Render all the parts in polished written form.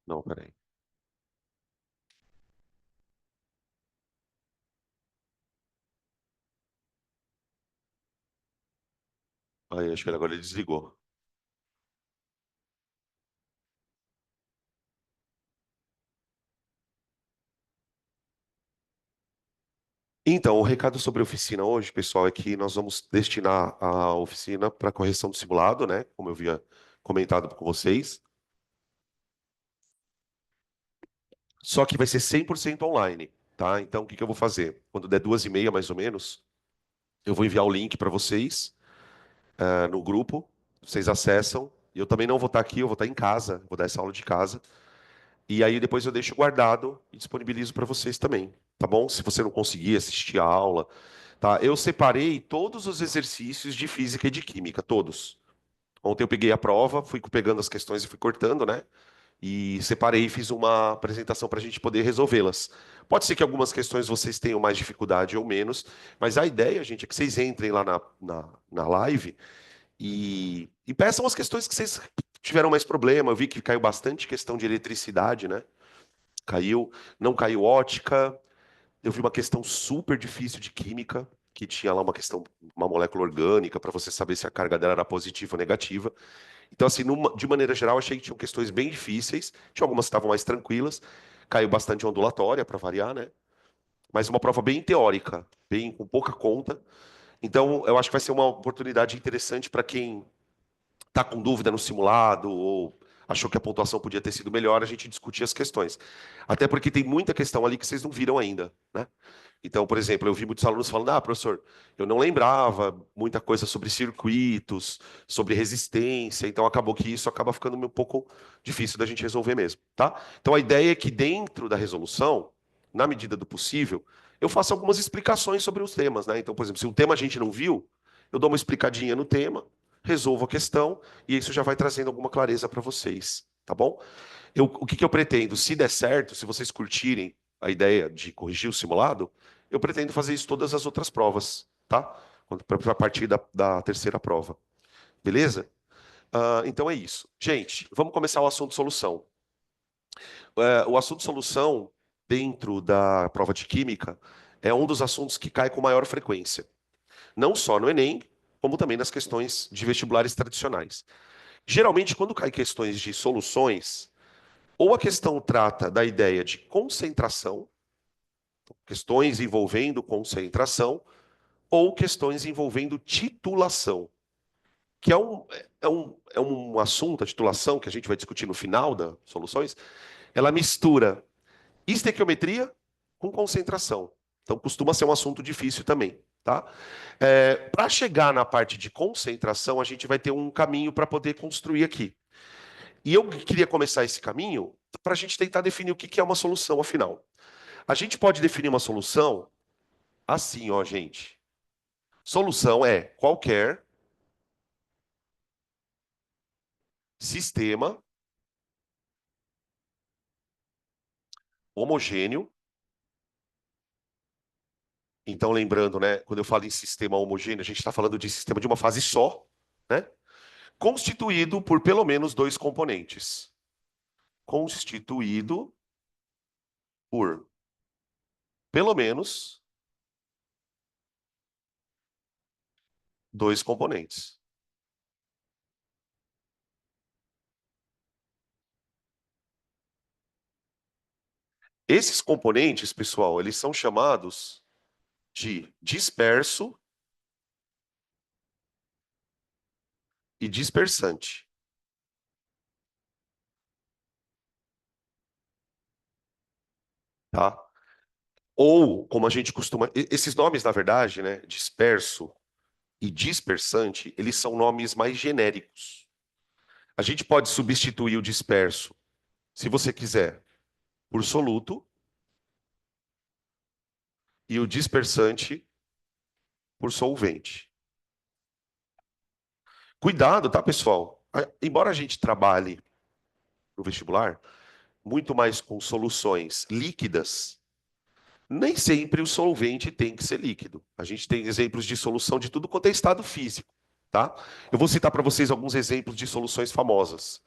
Não, peraí. Aí, acho que agora ele desligou. Então, o recado sobre a oficina hoje, pessoal, é que nós vamos destinar a oficina para correção do simulado, né? Como eu havia comentado com vocês. Só que vai ser 100% online, tá? Então, o que que eu vou fazer? Quando der 2h30, mais ou menos, eu vou enviar o link para vocês, no grupo. Vocês acessam. E eu também não vou estar aqui, eu vou estar em casa. Vou dar essa aula de casa. E aí depois eu deixo guardado e disponibilizo para vocês também, tá bom? Se você não conseguir assistir a aula, tá? Eu separei todos os exercícios de física e de química, todos. Ontem eu peguei a prova, fui pegando as questões e fui cortando, né? E separei e fiz uma apresentação para a gente poder resolvê-las. Pode ser que algumas questões vocês tenham mais dificuldade ou menos, mas a ideia, gente, é que vocês entrem lá na live e peçam as questões que vocês tiveram mais problema. Eu vi que caiu bastante questão de eletricidade, né? Caiu, não caiu ótica. Eu vi uma questão super difícil de química, que tinha lá uma questão, uma molécula orgânica, para você saber se a carga dela era positiva ou negativa. Então, assim, de maneira geral, achei que tinham questões bem difíceis. Tinha algumas que estavam mais tranquilas. Caiu bastante ondulatória, para variar, né? Mas uma prova bem teórica, bem com pouca conta. Então, eu acho que vai ser uma oportunidade interessante para quem está com dúvida no simulado ou achou que a pontuação podia ter sido melhor, a gente discutir as questões. Até porque tem muita questão ali que vocês não viram ainda, né? Então, por exemplo, eu vi muitos alunos falando: ah, professor, eu não lembrava muita coisa sobre circuitos, sobre resistência, então acabou que isso acaba ficando um pouco difícil da gente resolver mesmo, tá? Então, a ideia é que dentro da resolução, na medida do possível, eu faça algumas explicações sobre os temas, né? Então, por exemplo, se um tema a gente não viu, eu dou uma explicadinha no tema, resolvo a questão e isso já vai trazendo alguma clareza para vocês, tá bom? O que que eu pretendo? Se der certo, se vocês curtirem a ideia de corrigir o simulado, eu pretendo fazer isso todas as outras provas, tá? Para partir da terceira prova. Beleza? Então é isso. Gente, vamos começar o assunto solução. O assunto solução, dentro da prova de química, é um dos assuntos que cai com maior frequência. Não só no Enem, como também nas questões de vestibulares tradicionais. Geralmente, quando cai questões de soluções, ou a questão trata da ideia de concentração, questões envolvendo concentração, ou questões envolvendo titulação, que é um assunto, a titulação, que a gente vai discutir no final das soluções, ela mistura estequiometria com concentração. Então, costuma ser um assunto difícil também, tá? Para chegar na parte de concentração, a gente vai ter um caminho para poder construir aqui. E eu queria começar esse caminho para a gente tentar definir o que que é uma solução, afinal. A gente pode definir uma solução assim, ó, gente. Solução é qualquer sistema homogêneo. Então, lembrando, né, quando eu falo em sistema homogêneo, a gente está falando de sistema de uma fase só, né? Constituído por pelo menos dois componentes. Constituído por pelo menos dois componentes. Esses componentes, pessoal, eles são chamados de disperso e dispersante, tá? Ou, como a gente costuma, esses nomes, na verdade, né, disperso e dispersante, eles são nomes mais genéricos. A gente pode substituir o disperso, se você quiser, por soluto e o dispersante por solvente. Cuidado, tá, pessoal? Embora a gente trabalhe no vestibular muito mais com soluções líquidas, nem sempre o solvente tem que ser líquido. A gente tem exemplos de solução de tudo quanto é estado físico, tá? Eu vou citar para vocês alguns exemplos de soluções famosas.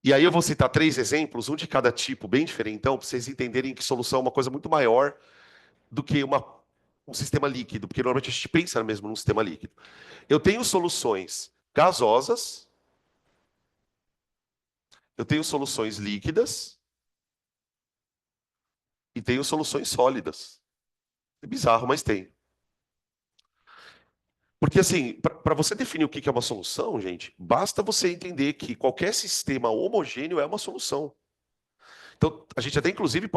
E aí eu vou citar três exemplos, um de cada tipo, bem diferentão, para vocês entenderem que solução é uma coisa muito maior do que um sistema líquido, porque normalmente a gente pensa mesmo num sistema líquido. Eu tenho soluções gasosas, eu tenho soluções líquidas e tenho soluções sólidas. É bizarro, mas tem. Porque, assim, para você definir o que é uma solução, gente, basta você entender que qualquer sistema homogêneo é uma solução. Então, a gente até, inclusive,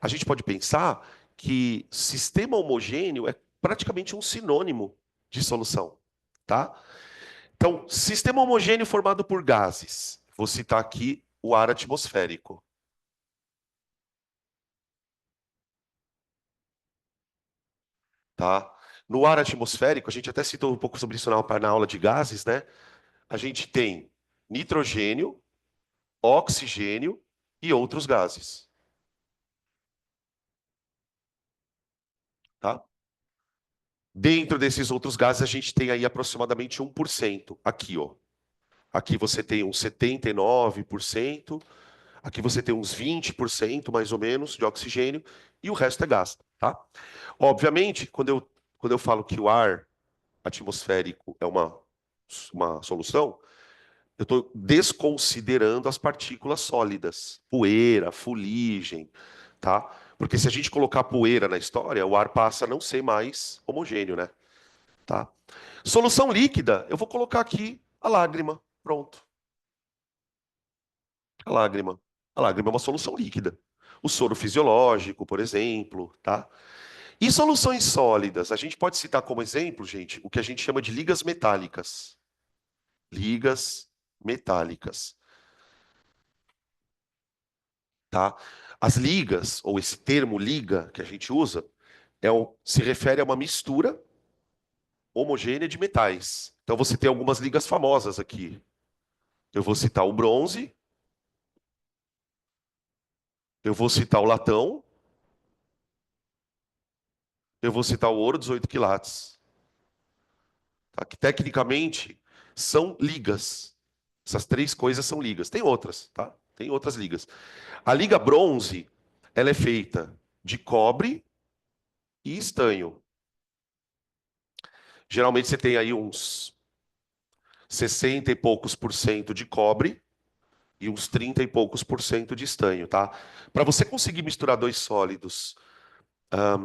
a gente pode pensar que sistema homogêneo é praticamente um sinônimo de solução, tá? Então, sistema homogêneo formado por gases. Vou citar aqui o ar atmosférico, tá? No ar atmosférico, a gente até citou um pouco sobre isso na aula de gases, né? A gente tem nitrogênio, oxigênio e outros gases, tá? Dentro desses outros gases, a gente tem aí aproximadamente 1%. Aqui, ó. Aqui você tem uns 79%, aqui você tem uns 20%, mais ou menos, de oxigênio, e o resto é gás, tá? Obviamente, quando eu falo que o ar atmosférico é uma solução, eu estou desconsiderando as partículas sólidas, poeira, fuligem, tá? Porque se a gente colocar poeira na história, o ar passa a não ser mais homogêneo, né? Tá? Solução líquida, eu vou colocar aqui a lágrima. Pronto, a lágrima. A lágrima é uma solução líquida. O soro fisiológico, por exemplo, tá? E soluções sólidas, a gente pode citar como exemplo, gente, o que a gente chama de ligas metálicas. Ligas metálicas, tá? As ligas, ou esse termo liga que a gente usa, se refere a uma mistura homogênea de metais. Então você tem algumas ligas famosas aqui. Eu vou citar o bronze, eu vou citar o latão, eu vou citar o ouro 18 quilates, tá? Que tecnicamente são ligas. Essas três coisas são ligas. Tem outras, tá? Tem outras ligas. A liga bronze, ela é feita de cobre e estanho. Geralmente você tem aí uns 60 e poucos por cento de cobre e uns 30 e poucos por cento de estanho, tá? Para você conseguir misturar dois sólidos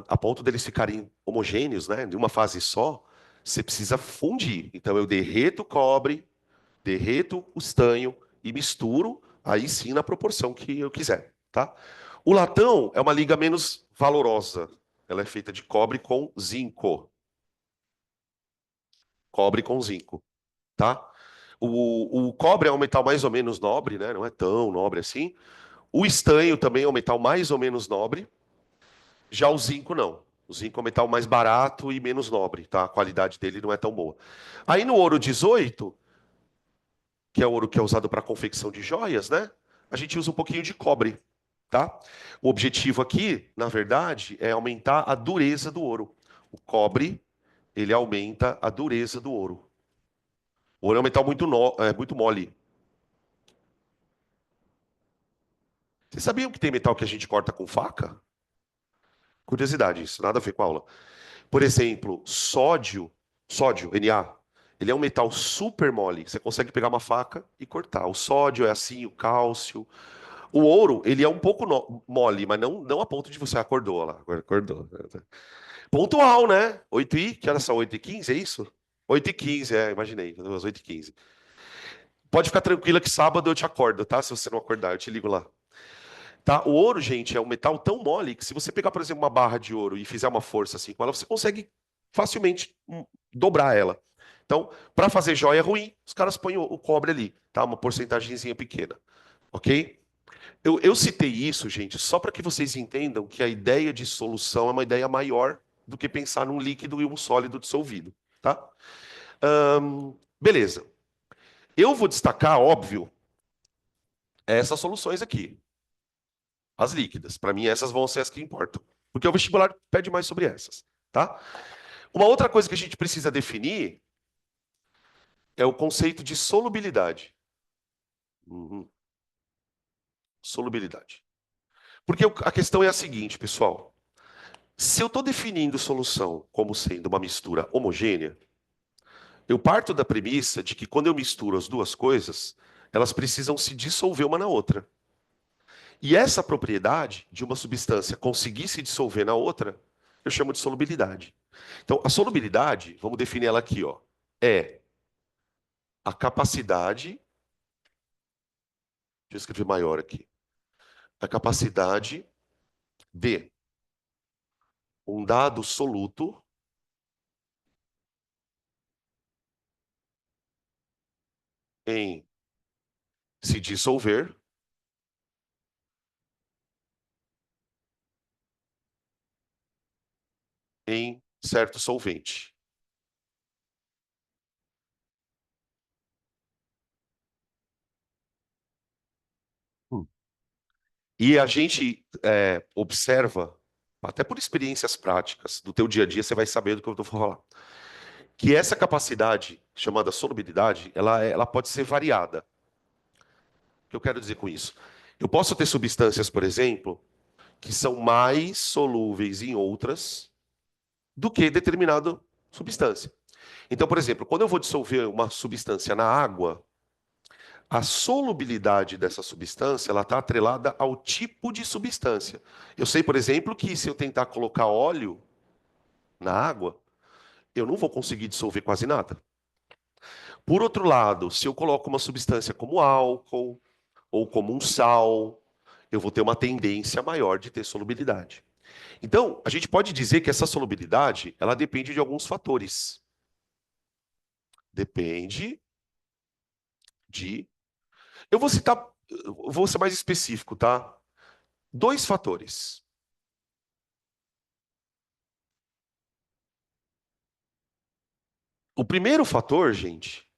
a ponto deles ficarem homogêneos, né, de uma fase só, você precisa fundir. Então eu derreto o cobre, derreto o estanho e misturo, aí sim na proporção que eu quiser, tá? O latão é uma liga menos valorosa. Ela é feita de cobre com zinco. Cobre com zinco, tá? O cobre é um metal mais ou menos nobre, né? Não é tão nobre assim. O estanho também é um metal mais ou menos nobre. Já o zinco não. O zinco é um metal mais barato e menos nobre, tá? A qualidade dele não é tão boa. Aí no ouro 18, que é o ouro que é usado para confecção de joias, né? A gente usa um pouquinho de cobre, tá? O objetivo aqui, na verdade, é aumentar a dureza do ouro. O cobre, ele aumenta a dureza do ouro. O ouro é um metal muito mole. Vocês sabiam que tem metal que a gente corta com faca? Curiosidade, isso nada a ver com a aula. Por exemplo, sódio, Na, ele é um metal super mole. Você consegue pegar uma faca e cortar. O sódio é assim, o cálcio. O ouro, ele é um pouco mole, mas não a ponto de você acordou lá. Acordou. Pontual, né? 8 e, que horas são? 8h15, é isso? 8h15, imaginei. Às 8h15. Pode ficar tranquila que sábado eu te acordo, tá? Se você não acordar, eu te ligo lá. Tá? O ouro, gente, é um metal tão mole que se você pegar, por exemplo, uma barra de ouro e fizer uma força assim com ela, você consegue facilmente dobrar ela. Então, para fazer joia ruim, os caras põem o cobre ali, tá? Uma porcentagemzinha pequena, ok? Eu citei isso, gente, só para que vocês entendam que a ideia de solução é uma ideia maior do que pensar num líquido e um sólido dissolvido, tá? Beleza. Eu vou destacar, óbvio, essas soluções aqui. As líquidas. Para mim, essas vão ser as que importam. Porque o vestibular pede mais sobre essas, tá? Uma outra coisa que a gente precisa definir é o conceito de solubilidade. Uhum. Solubilidade. Porque a questão é a seguinte, pessoal. Se eu estou definindo solução como sendo uma mistura homogênea, eu parto da premissa de que quando eu misturo as duas coisas, elas precisam se dissolver uma na outra. E essa propriedade de uma substância conseguir se dissolver na outra, eu chamo de solubilidade. Então, a solubilidade, vamos definir ela aqui, ó, é a capacidade, deixa eu escrever maior aqui, a capacidade de um dado soluto em se dissolver em certo solvente. Hum. E a gente observa, até por experiências práticas do teu dia a dia, você vai saber do que eu estou falando, que essa capacidade, chamada solubilidade, ela pode ser variada. O que eu quero dizer com isso? Eu posso ter substâncias, por exemplo, que são mais solúveis em outras do que determinada substância. Então, por exemplo, quando eu vou dissolver uma substância na água, a solubilidade dessa substância ela está atrelada ao tipo de substância. Eu sei, por exemplo, que se eu tentar colocar óleo na água, eu não vou conseguir dissolver quase nada. Por outro lado, se eu coloco uma substância como álcool ou como um sal, eu vou ter uma tendência maior de ter solubilidade. Então, a gente pode dizer que essa solubilidade, ela depende de alguns fatores. Depende de. Eu vou citar, eu vou ser mais específico, tá? Dois fatores. O primeiro fator, gente,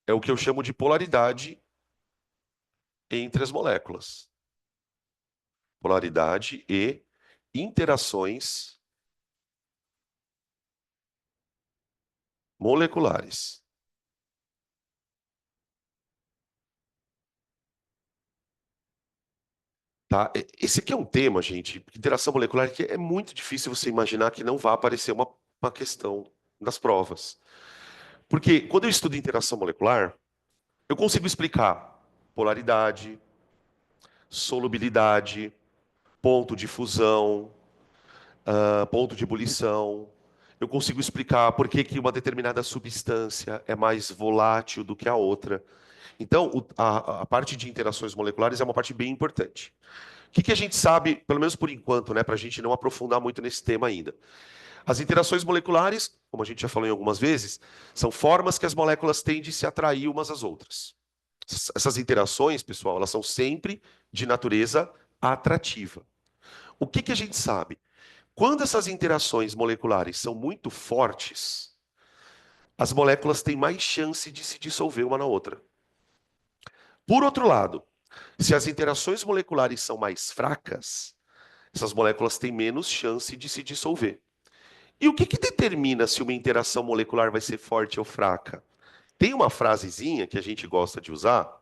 é o que eu chamo de polaridade entre as moléculas. Polaridade e interações moleculares. Tá? Esse aqui é um tema, gente, interação molecular, que é muito difícil você imaginar que não vai aparecer uma questão das provas. Porque quando eu estudo interação molecular, eu consigo explicar polaridade, solubilidade, ponto de fusão, ponto de ebulição. Eu consigo explicar por que que uma determinada substância é mais volátil do que a outra. Então, a parte de interações moleculares é uma parte bem importante. O que que a gente sabe, pelo menos por enquanto, né, para a gente não aprofundar muito nesse tema ainda? As interações moleculares, como a gente já falou em algumas vezes, são formas que as moléculas têm de se atrair umas às outras. Essas interações, pessoal, elas são sempre de natureza atrativa. O que que a gente sabe? Quando essas interações moleculares são muito fortes, as moléculas têm mais chance de se dissolver uma na outra. Por outro lado, se as interações moleculares são mais fracas, essas moléculas têm menos chance de se dissolver. E o que que determina se uma interação molecular vai ser forte ou fraca? Tem uma frasezinha que a gente gosta de usar,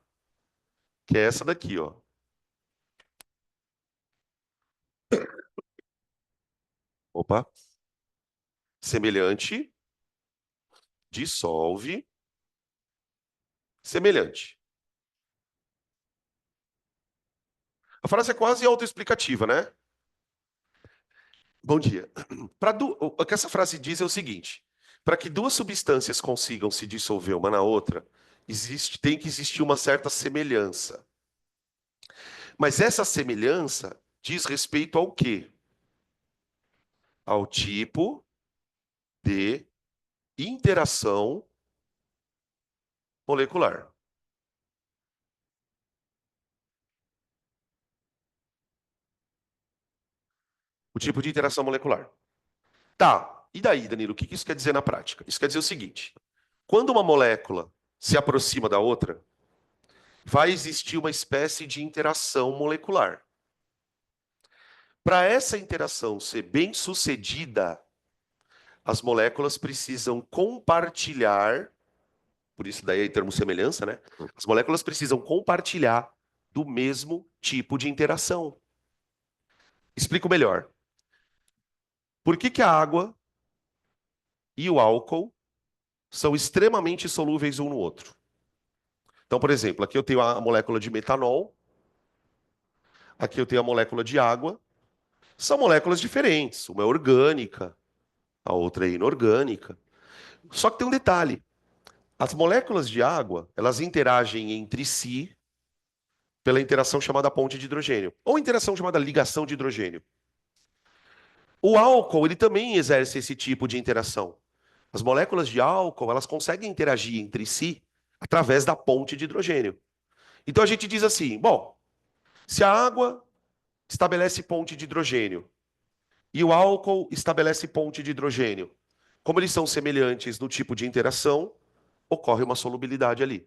que é essa daqui, ó. Opa. Semelhante, dissolve, semelhante. A frase é quase autoexplicativa, né? Bom dia. O que essa frase diz é o seguinte: para que duas substâncias consigam se dissolver uma na outra, tem que existir uma certa semelhança. Mas essa semelhança diz respeito ao quê? Ao tipo de interação molecular. O tipo de interação molecular. Tá. E daí, Danilo, o que isso quer dizer na prática? Isso quer dizer o seguinte: quando uma molécula se aproxima da outra, vai existir uma espécie de interação molecular. Para essa interação ser bem sucedida, as moléculas precisam compartilhar por isso daí é termo semelhança, né? As moléculas precisam compartilhar do mesmo tipo de interação. Explico melhor. Por que que a água e o álcool são extremamente solúveis um no outro? Então, por exemplo, aqui eu tenho a molécula de metanol, aqui eu tenho a molécula de água. São moléculas diferentes. Uma é orgânica, a outra é inorgânica. Só que tem um detalhe. As moléculas de água, elas interagem entre si pela interação chamada ponte de hidrogênio, ou interação chamada ligação de hidrogênio. O álcool, ele também exerce esse tipo de interação. As moléculas de álcool, elas conseguem interagir entre si através da ponte de hidrogênio. Então a gente diz assim, bom, se a água estabelece ponte de hidrogênio e o álcool estabelece ponte de hidrogênio, como eles são semelhantes no tipo de interação, ocorre uma solubilidade ali,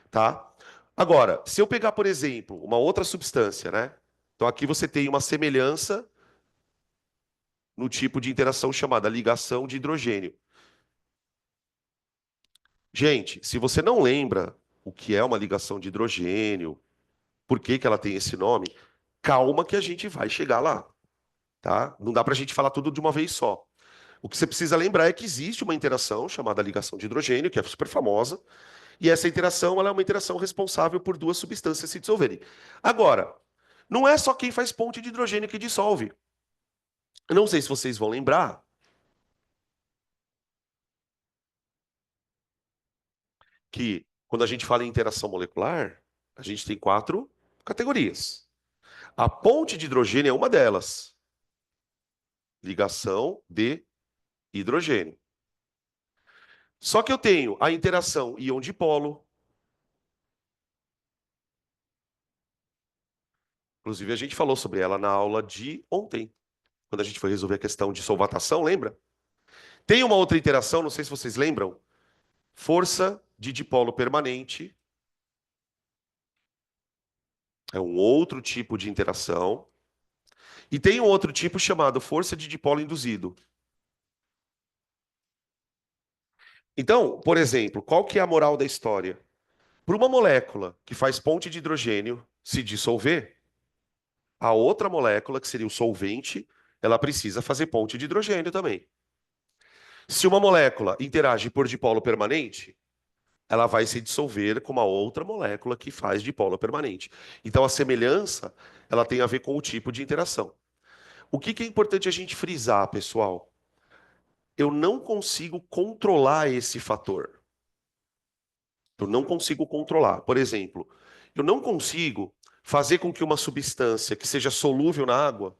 tá? Agora, se eu pegar, por exemplo, uma outra substância, né? Então aqui você tem uma semelhança no tipo de interação chamada ligação de hidrogênio. Gente, se você não lembra o que é uma ligação de hidrogênio, por que que ela tem esse nome, calma que a gente vai chegar lá, tá? Não dá para a gente falar tudo de uma vez só. O que você precisa lembrar é que existe uma interação chamada ligação de hidrogênio, que é super famosa, e essa interação ela é uma interação responsável por duas substâncias se dissolverem. Agora, não é só quem faz ponte de hidrogênio que dissolve. Eu não sei se vocês vão lembrar que quando a gente fala em interação molecular, a gente tem quatro categorias. A ponte de hidrogênio é uma delas. Ligação de hidrogênio. Só que eu tenho a interação íon-dipolo. Inclusive, a gente falou sobre ela na aula de ontem, quando a gente foi resolver a questão de solvatação, lembra? Tem uma outra interação, não sei se vocês lembram. Força de dipolo permanente. É um outro tipo de interação. E tem um outro tipo chamado força de dipolo induzido. Então, por exemplo, qual que é a moral da história? Para uma molécula que faz ponte de hidrogênio se dissolver, a outra molécula, que seria o solvente, ela precisa fazer ponte de hidrogênio também. Se uma molécula interage por dipolo permanente, ela vai se dissolver com uma outra molécula que faz dipolo permanente. Então a semelhança, ela tem a ver com o tipo de interação. O que que é importante a gente frisar, pessoal? Eu não consigo controlar esse fator. Eu não consigo controlar. Por exemplo, eu não consigo fazer com que uma substância que seja solúvel na água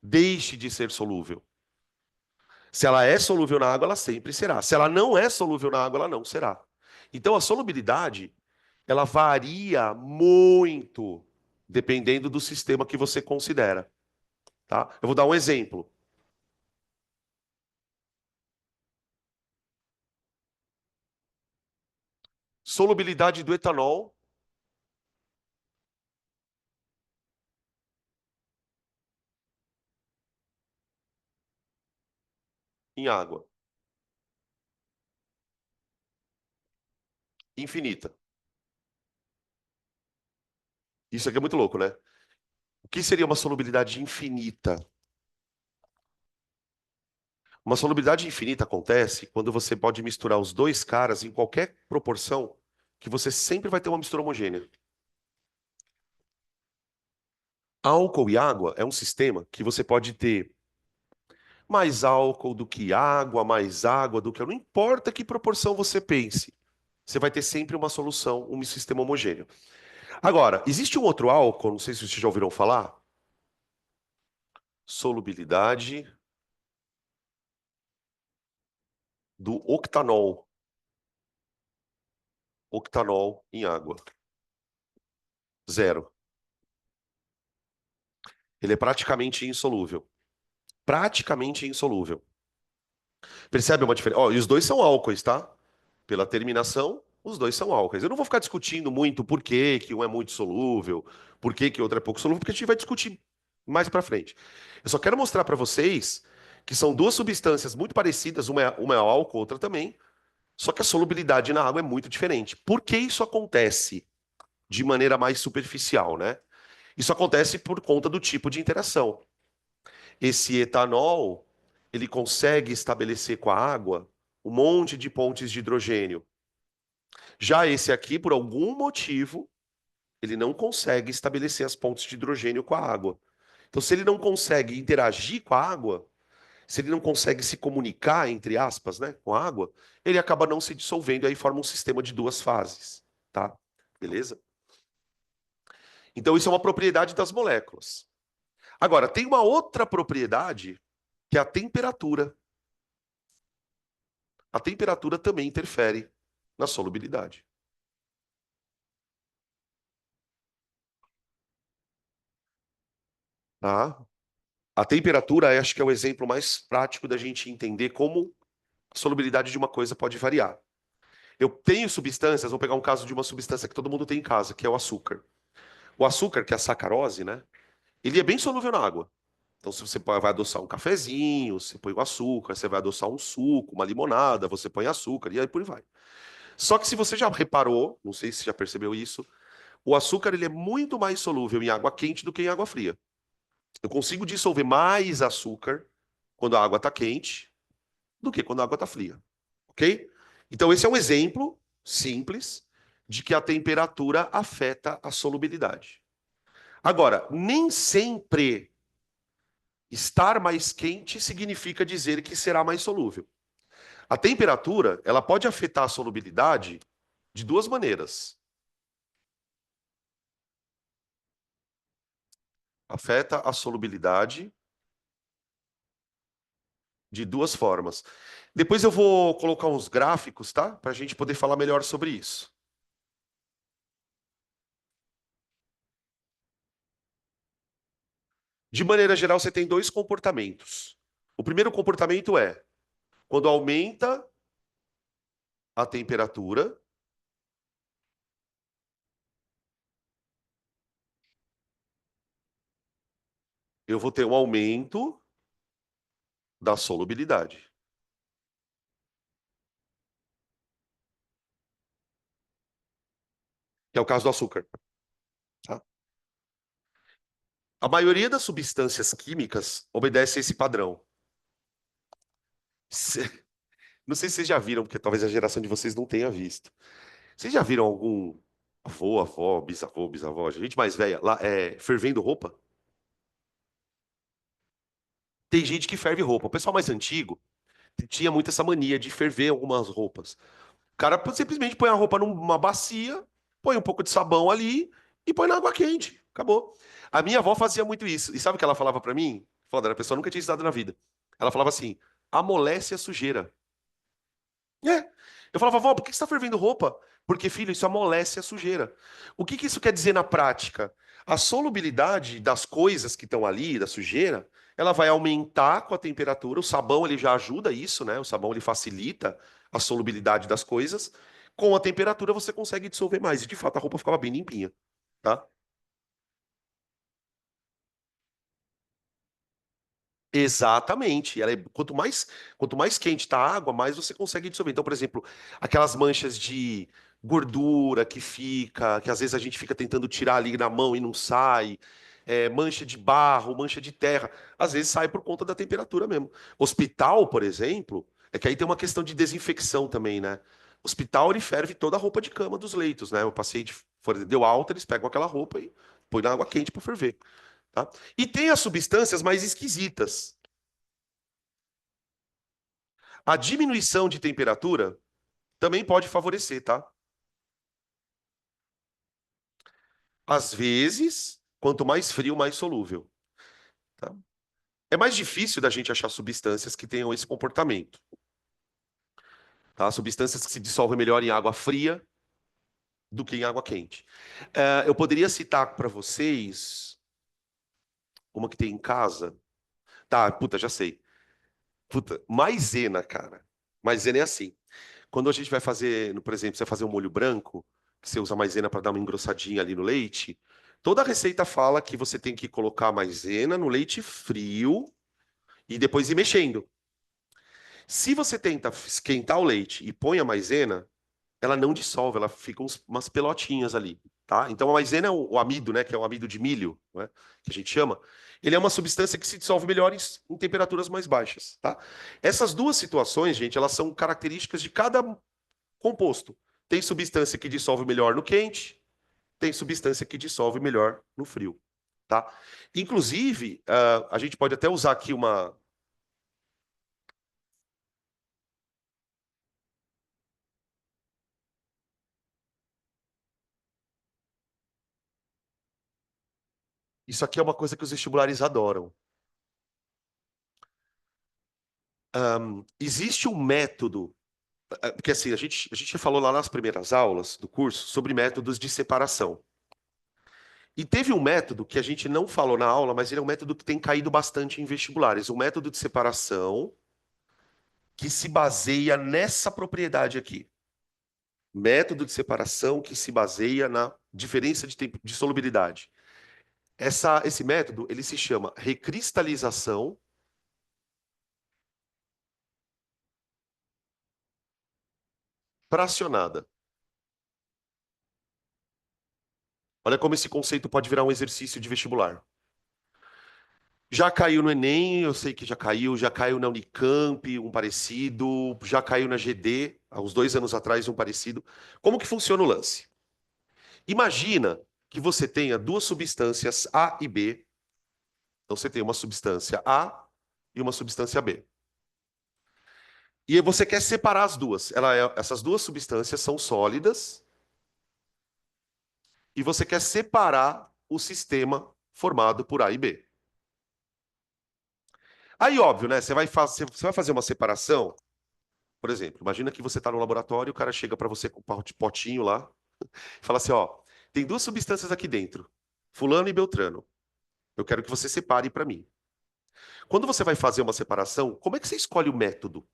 deixe de ser solúvel. Se ela é solúvel na água, ela sempre será. Se ela não é solúvel na água, ela não será. Então a solubilidade, ela varia muito dependendo do sistema que você considera, tá? Eu vou dar um exemplo. Solubilidade do etanol em água, infinita. Isso aqui é muito louco, né? O que seria uma solubilidade infinita? Uma solubilidade infinita acontece quando você pode misturar os dois caras em qualquer proporção que você sempre vai ter uma mistura homogênea. Álcool e água é um sistema que você pode ter mais álcool do que água, mais água do que... Não importa que proporção você pense, você vai ter sempre uma solução, um sistema homogêneo. Agora, existe um outro álcool, não sei se vocês já ouviram falar, solubilidade do octanol. Octanol em água. Zero. Ele é praticamente insolúvel. Praticamente insolúvel. Percebe uma diferença? Ó, e os dois são álcoois, tá? Pela terminação, os dois são álcoois. Eu não vou ficar discutindo muito por que que um é muito solúvel, por que que o outro é pouco solúvel, porque a gente vai discutir mais pra frente. Eu só quero mostrar pra vocês que são duas substâncias muito parecidas, uma é álcool, outra também, Só que a solubilidade na água é muito diferente. Por que isso acontece de maneira mais superficial, né? Isso acontece por conta do tipo de interação. Esse etanol, ele consegue estabelecer com a água um monte de pontes de hidrogênio. Já esse aqui, por algum motivo, ele não consegue estabelecer as pontes de hidrogênio com a água. Então, se ele não consegue interagir com a água, se ele não consegue se comunicar, entre aspas, né, com a água, ele acaba não se dissolvendo e aí forma um sistema de duas fases, tá? Beleza? Então, isso é uma propriedade das moléculas. Agora, tem uma outra propriedade que é a temperatura. A temperatura também interfere na solubilidade. Tá? A temperatura, acho que é o exemplo mais prático da gente entender como a solubilidade de uma coisa pode variar. Eu tenho substâncias, vou pegar um caso de uma substância que todo mundo tem em casa, que é o açúcar. O açúcar, que é a sacarose, né? Ele é bem solúvel na água. Então, se você vai adoçar um cafezinho, você põe o açúcar, você vai adoçar um suco, uma limonada, você põe açúcar, e aí por aí vai. Só que se você já reparou, não sei se já percebeu isso, o açúcar ele é muito mais solúvel em água quente do que em água fria. Eu consigo dissolver mais açúcar quando a água está quente do que quando a água está fria, ok? Então esse é um exemplo simples de que a temperatura afeta a solubilidade. Agora, nem sempre estar mais quente significa dizer que será mais solúvel. A temperatura, ela pode afetar a solubilidade de duas maneiras. Afeta a solubilidade de duas formas. Depois eu vou colocar uns gráficos, tá? Para a gente poder falar melhor sobre isso. De maneira geral, você tem dois comportamentos. O primeiro comportamento é quando aumenta a temperatura, eu vou ter um aumento da solubilidade, que é o caso do açúcar. Tá? A maioria das substâncias químicas obedece a esse padrão. Não sei se vocês já viram, porque talvez a geração de vocês não tenha visto. Vocês já viram algum avô, avó, bisavô, bisavó, gente mais velha, lá, fervendo roupa? Tem gente que ferve roupa. O pessoal mais antigo tinha muito essa mania de ferver algumas roupas. O cara simplesmente põe a roupa numa bacia, põe um pouco de sabão ali e põe na água quente. Acabou. A minha avó fazia muito isso. E sabe o que ela falava pra mim? Foda, a pessoa nunca tinha estudado na vida. Ela falava assim: amolece a sujeira. É. Eu falava, vó, por que você está fervendo roupa? Porque, filho, isso amolece a sujeira. O que que isso quer dizer na prática? A solubilidade das coisas que estão ali, da sujeira, ela vai aumentar com a temperatura. O sabão, ele já ajuda isso, né? O sabão, ele facilita a solubilidade das coisas. Com a temperatura, você consegue dissolver mais. E, de fato, a roupa ficava bem limpinha, tá? Exatamente. Quanto mais quente está a água, mais você consegue dissolver. Então, por exemplo, aquelas manchas de gordura que fica, que às vezes a gente fica tentando tirar ali na mão e não sai, mancha de barro, mancha de terra, às vezes sai por conta da temperatura mesmo. Hospital, por exemplo, é que aí tem uma questão de desinfecção também, né? Hospital, ele ferve toda a roupa de cama dos leitos, né? O paciente deu alta, eles pegam aquela roupa e põe na água quente para ferver. Tá? E tem as substâncias mais esquisitas. A diminuição de temperatura também pode favorecer, tá? Às vezes, quanto mais frio, mais solúvel. Tá? É mais difícil da gente achar substâncias que tenham esse comportamento. Tá? Substâncias que se dissolvem melhor em água fria do que em água quente. Eu poderia citar para vocês uma que tem em casa. Tá, puta, já sei. Puta, maisena, cara. Maisena é assim. Quando a gente vai fazer, por exemplo, você vai fazer um molho branco, que você usa maisena para dar uma engrossadinha ali no leite, toda a receita fala que você tem que colocar a maisena no leite frio e depois ir mexendo. Se você tenta esquentar o leite e põe a maisena, ela não dissolve, ela fica umas pelotinhas ali, tá? Então a maisena é o amido, né, que é o amido de milho, né, que a gente chama. Ele é uma substância que se dissolve melhor em temperaturas mais baixas, tá? Essas duas situações, gente, elas são características de cada composto. Tem substância que dissolve melhor no quente, tem substância que dissolve melhor no frio, tá? Inclusive, a gente pode até usar aqui uma. Isso aqui é uma coisa que os vestibulares adoram. Existe um método, porque assim, a gente já falou lá nas primeiras aulas do curso sobre métodos de separação. E teve um método que a gente não falou na aula, mas ele é um método que tem caído bastante em vestibulares, um método de separação que se baseia nessa propriedade aqui. Método de separação que se baseia na diferença de tempo de solubilidade. Esse método, ele se chama recristalização fracionada. Olha como esse conceito pode virar um exercício de vestibular. Já caiu no Enem, eu sei que já caiu na Unicamp, um parecido, já caiu na GD, há uns 2 anos atrás, um parecido. Como que funciona o lance? Imagina que você tenha duas substâncias A e B. Então você tem uma substância A e uma substância B. E você quer separar as duas. Essas duas substâncias são sólidas e você quer separar o sistema formado por A e B. Aí, óbvio, né? Você vai fazer uma separação. Por exemplo, imagina que você está no laboratório, o cara chega para você com um potinho lá e fala assim: ó, tem duas substâncias aqui dentro, fulano e beltrano. Eu quero que você separe para mim. Quando você vai fazer uma separação, como é que você escolhe o método?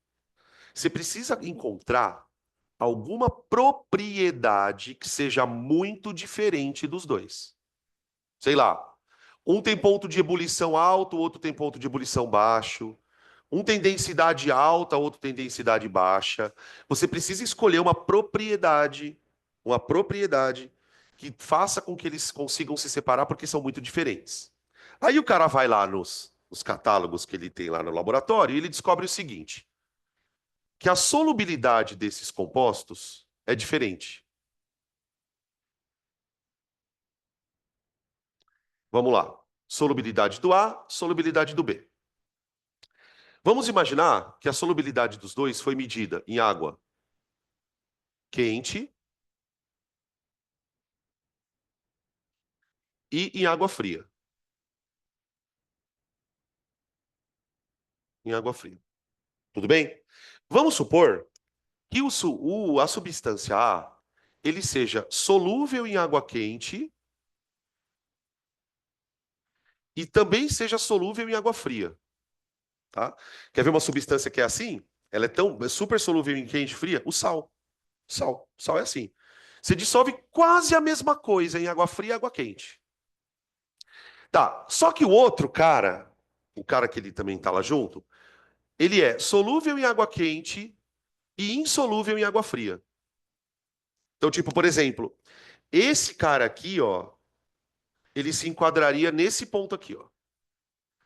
Você precisa encontrar alguma propriedade que seja muito diferente dos dois. Sei lá, um tem ponto de ebulição alto, o outro tem ponto de ebulição baixo. Um tem densidade alta, outro tem densidade baixa. Você precisa escolher uma propriedade que faça com que eles consigam se separar, porque são muito diferentes. Aí o cara vai lá nos catálogos que ele tem lá no laboratório e ele descobre o seguinte: que a solubilidade desses compostos é diferente. Vamos lá. Solubilidade do A, solubilidade do B. Vamos imaginar que a solubilidade dos dois foi medida em água quente e em água fria. Em água fria. Tudo bem? Vamos supor que a substância A ele seja solúvel em água quente e também seja solúvel em água fria, tá? Quer ver uma substância que é assim? Ela é super solúvel em quente e fria? O sal. Sal. Sal é assim. Você dissolve quase a mesma coisa em água fria e água quente. Tá. Só que o outro cara, o cara que ele também tá lá junto, ele é solúvel em água quente e insolúvel em água fria. Então, tipo, por exemplo, esse cara aqui, ó, ele se enquadraria nesse ponto aqui, ó.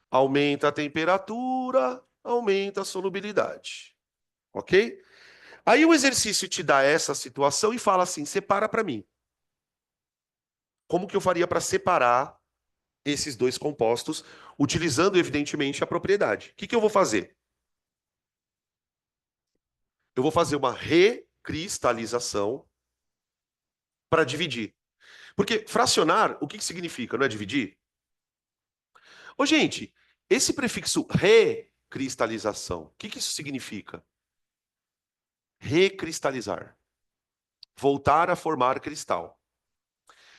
Aumenta a temperatura, aumenta a solubilidade. Ok? Aí o exercício te dá essa situação e fala assim: separa para mim. Como que eu faria para separar esses dois compostos, utilizando, evidentemente, a propriedade? O que que eu vou fazer? Eu vou fazer uma recristalização para dividir. Porque fracionar, o que que significa? Não é dividir? Ô, gente, esse prefixo recristalização, o que que isso significa? Recristalizar. Voltar a formar cristal.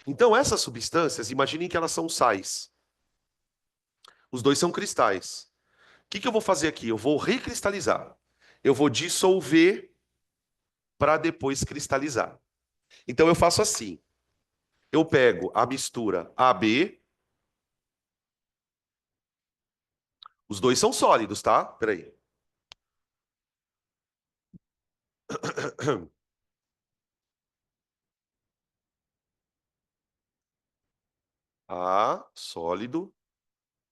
Então, essas substâncias, imaginem que elas são sais. Os dois são cristais. O que que eu vou fazer aqui? Eu vou recristalizar. Eu vou dissolver para depois cristalizar. Então, eu faço assim. Eu pego a mistura AB. Os dois são sólidos, tá? Peraí. A, sólido,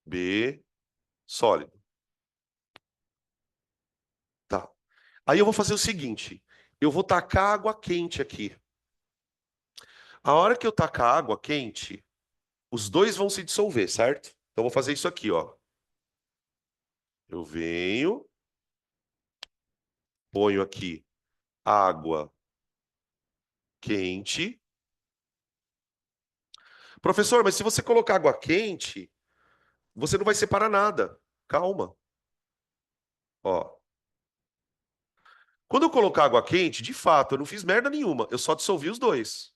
B, sólido. Tá. Aí eu vou fazer o seguinte, eu vou tacar água quente aqui. A hora que eu tacar água quente, os dois vão se dissolver, certo? Então eu vou fazer isso aqui, ó. Eu venho, ponho aqui água quente. Professor, mas se você colocar água quente, você não vai separar nada. Calma. Ó. Quando eu colocar água quente, de fato, eu não fiz merda nenhuma. Eu só dissolvi os dois.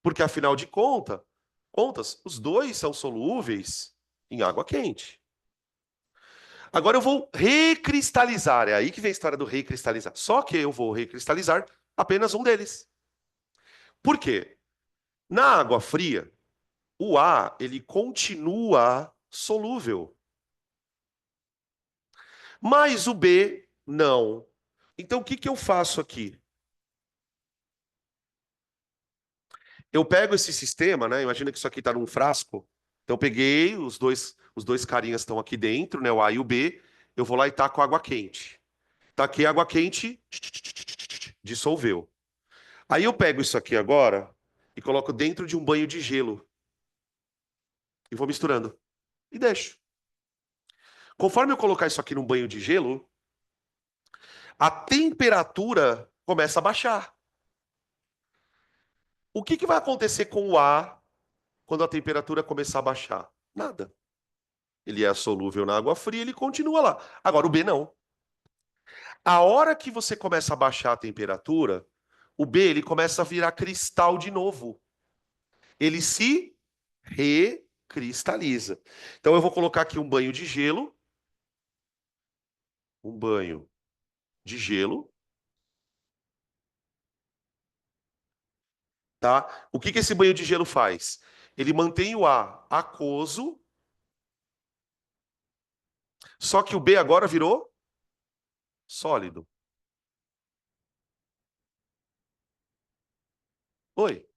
Porque afinal de contas, os dois são solúveis em água quente. Agora eu vou recristalizar. É aí que vem a história do recristalizar. Só que eu vou recristalizar apenas um deles. Por quê? Na água fria, o A ele continua solúvel, mas o B não. Então o que que eu faço aqui? Eu pego esse sistema, né? Imagina que isso aqui está num frasco. Então eu peguei os dois carinhas estão aqui dentro, né? O A e o B. Eu vou lá e taco água quente. Taquei água quente, dissolveu. Aí eu pego isso aqui agora e coloco dentro de um banho de gelo e vou misturando e deixo. Conforme eu colocar isso aqui num banho de gelo, a temperatura começa a baixar. O que que vai acontecer com o A quando a temperatura começar a baixar? Nada. Ele é solúvel na água fria, ele continua lá. Agora o B não. A hora que você começa a baixar a temperatura, o B ele começa a virar cristal de novo. Ele se recristaliza. Então eu vou colocar aqui um banho de gelo, um banho de gelo, tá? O que que esse banho de gelo faz? Ele mantém o A aquoso, só que o B agora virou sólido. Oi.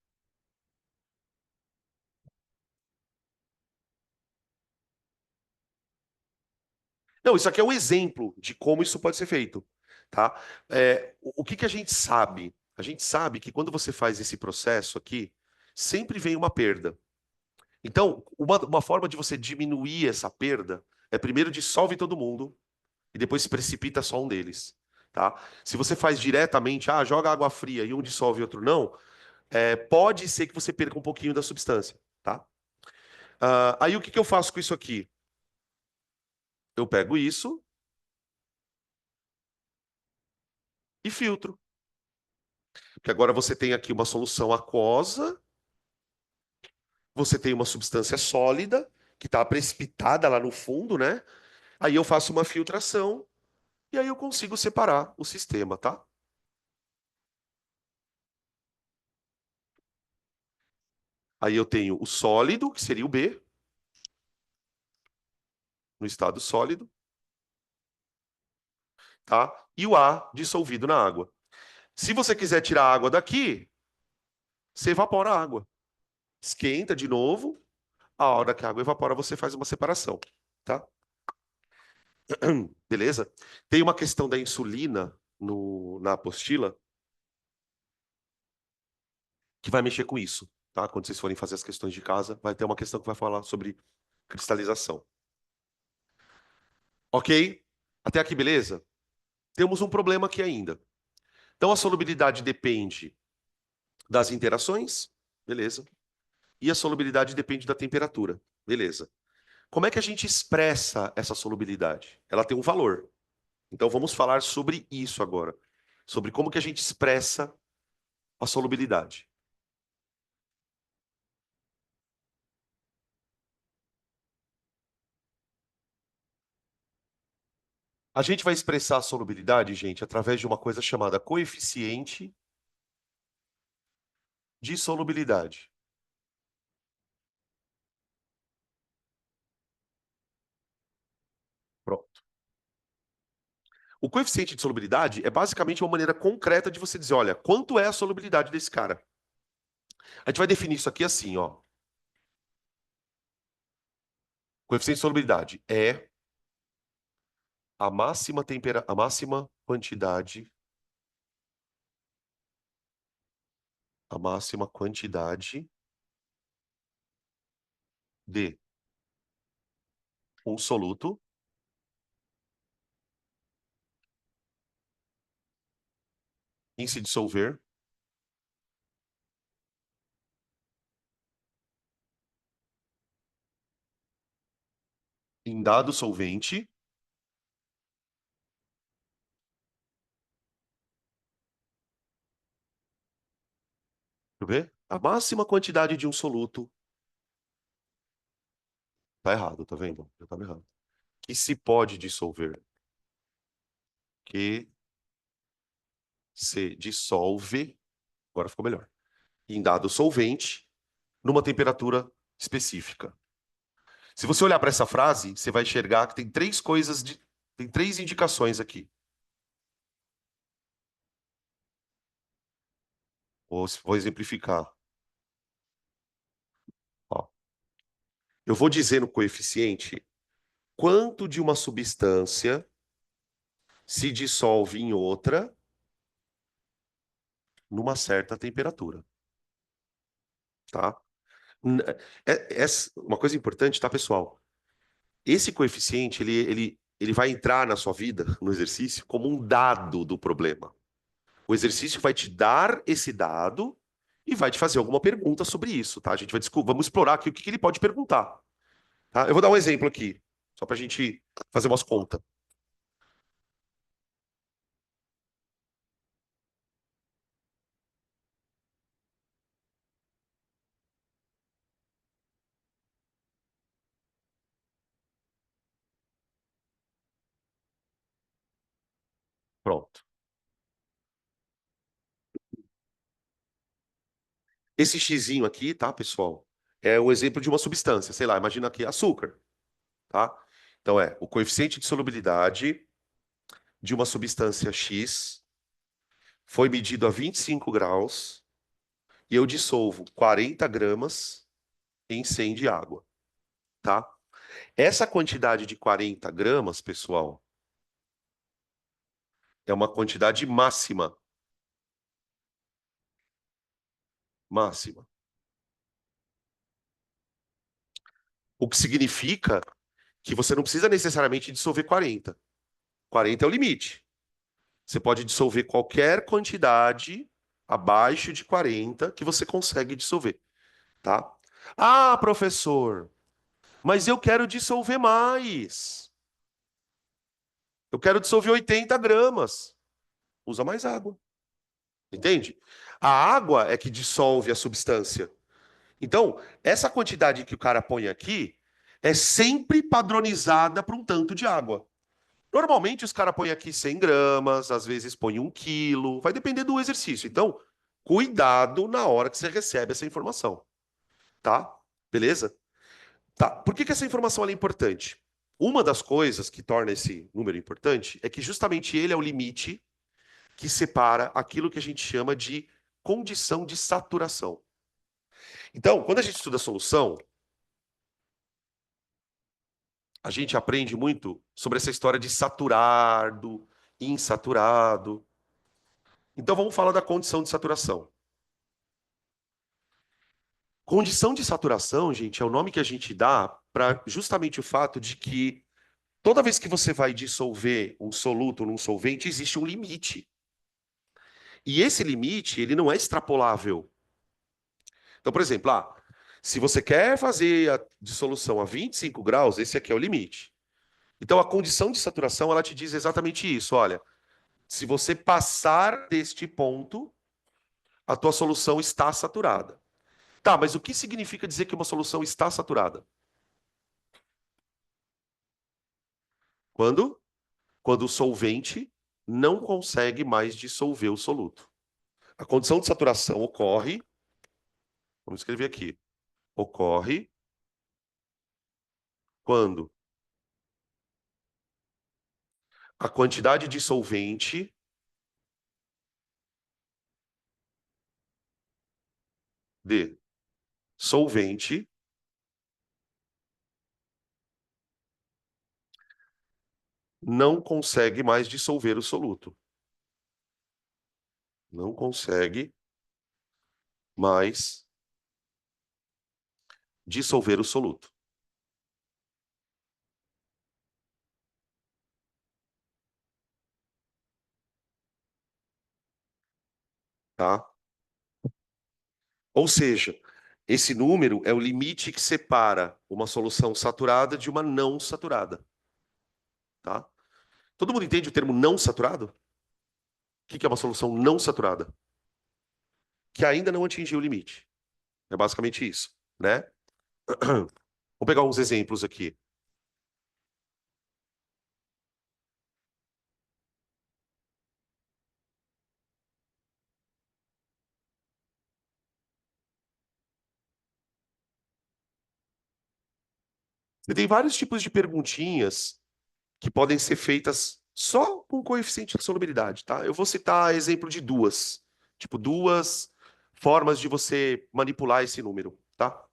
Não, isso aqui é um exemplo de como isso pode ser feito, tá? O que que a gente sabe? A gente sabe que quando você faz esse processo aqui, sempre vem uma perda. Então, uma forma de você diminuir essa perda é primeiro dissolve todo mundo e depois se precipita só um deles, tá? Se você faz diretamente, joga água fria e um dissolve e outro não, pode ser que você perca um pouquinho da substância, tá? Aí o que que eu faço com isso aqui? Eu pego isso e filtro. Porque agora você tem aqui uma solução aquosa, você tem uma substância sólida, que está precipitada lá no fundo, né? Aí eu faço uma filtração e aí eu consigo separar o sistema, tá? Aí eu tenho o sólido, que seria o B, no estado sólido, tá? E o A dissolvido na água. Se você quiser tirar a água daqui, você evapora a água. Esquenta de novo, a hora que a água evapora, você faz uma separação, tá? Beleza? Tem uma questão da insulina na apostila que vai mexer com isso, tá? Quando vocês forem fazer as questões de casa, vai ter uma questão que vai falar sobre cristalização. Ok? Até aqui, beleza? Temos um problema aqui ainda. Então, a solubilidade depende das interações, beleza? E a solubilidade depende da temperatura, beleza? Como é que a gente expressa essa solubilidade? Ela tem um valor. Então, vamos falar sobre isso agora. Sobre como que a gente expressa a solubilidade. A gente vai expressar a solubilidade, gente, através de uma coisa chamada coeficiente de solubilidade. Pronto. O coeficiente de solubilidade é basicamente uma maneira concreta de você dizer, olha, quanto é a solubilidade desse cara? A gente vai definir isso aqui assim, ó. Coeficiente de solubilidade é a máxima quantidade, a máxima quantidade de um soluto em se dissolver em dado solvente. Deixa eu ver. A máxima quantidade de um soluto. Tá errado, tá vendo? Eu tava errado. Que se pode dissolver. Que se dissolve. Agora ficou melhor. Em dado solvente, numa temperatura específica. Se você olhar para essa frase, você vai enxergar que tem três coisas de. Tem três indicações aqui. Vou exemplificar. Ó. Eu vou dizer no coeficiente quanto de uma substância se dissolve em outra numa certa temperatura, tá? N- uma coisa importante, tá, pessoal? Esse coeficiente, ele vai entrar na sua vida, no exercício, como um dado do problema. O exercício vai te dar esse dado e vai te fazer alguma pergunta sobre isso, tá? A gente vai vamos explorar aqui o que que ele pode perguntar, tá? Eu vou dar um exemplo aqui, só para a gente fazer umas contas. Pronto. Esse xizinho aqui, tá, pessoal? É o exemplo de uma substância, sei lá, imagina aqui açúcar, tá? Então é o coeficiente de solubilidade de uma substância X foi medido a 25 graus e eu dissolvo 40 gramas em 100 de água, tá? Essa quantidade de 40 gramas, pessoal, é uma quantidade máxima. Máxima. O que significa que você não precisa necessariamente dissolver 40. 40 é o limite. Você pode dissolver qualquer quantidade abaixo de 40 que você consegue dissolver, tá? Ah, professor, mas eu quero dissolver mais. Eu quero dissolver 80 gramas. Usa mais água. Entende? A água é que dissolve a substância. Então, essa quantidade que o cara põe aqui é sempre padronizada para um tanto de água. Normalmente os caras põem aqui 100 gramas, às vezes põe 1 quilo, vai depender do exercício. Então, cuidado na hora que você recebe essa informação, tá? Beleza? Tá. Por que que essa informação ela é importante? Uma das coisas que torna esse número importante é que justamente ele é o limite que separa aquilo que a gente chama de condição de saturação. Então, quando a gente estuda a solução, a gente aprende muito sobre essa história de saturado, insaturado. Então, vamos falar da condição de saturação. Condição de saturação, gente, é o nome que a gente dá para justamente o fato de que toda vez que você vai dissolver um soluto num solvente, existe um limite. E esse limite, ele não é extrapolável. Então, por exemplo, se você quer fazer a dissolução a 25 graus, esse aqui é o limite. Então, a condição de saturação, ela te diz exatamente isso. Olha, se você passar deste ponto, a tua solução está saturada. Tá, mas o que significa dizer que uma solução está saturada? Quando? Quando o solvente não consegue mais dissolver o soluto. A condição de saturação ocorre, vamos escrever aqui, ocorre quando a quantidade de solvente de solvente não consegue mais dissolver o soluto. Não consegue mais dissolver o soluto, tá? Ou seja, esse número é o limite que separa uma solução saturada de uma não saturada, tá? Todo mundo entende o termo não saturado? O que é uma solução não saturada? Que ainda não atingiu o limite. É basicamente isso, né? Vamos pegar uns exemplos aqui. Você tem vários tipos de perguntinhas que podem ser feitas só com coeficiente de solubilidade, tá? Eu vou citar exemplo de duas. Tipo, duas formas de você manipular esse número, tá?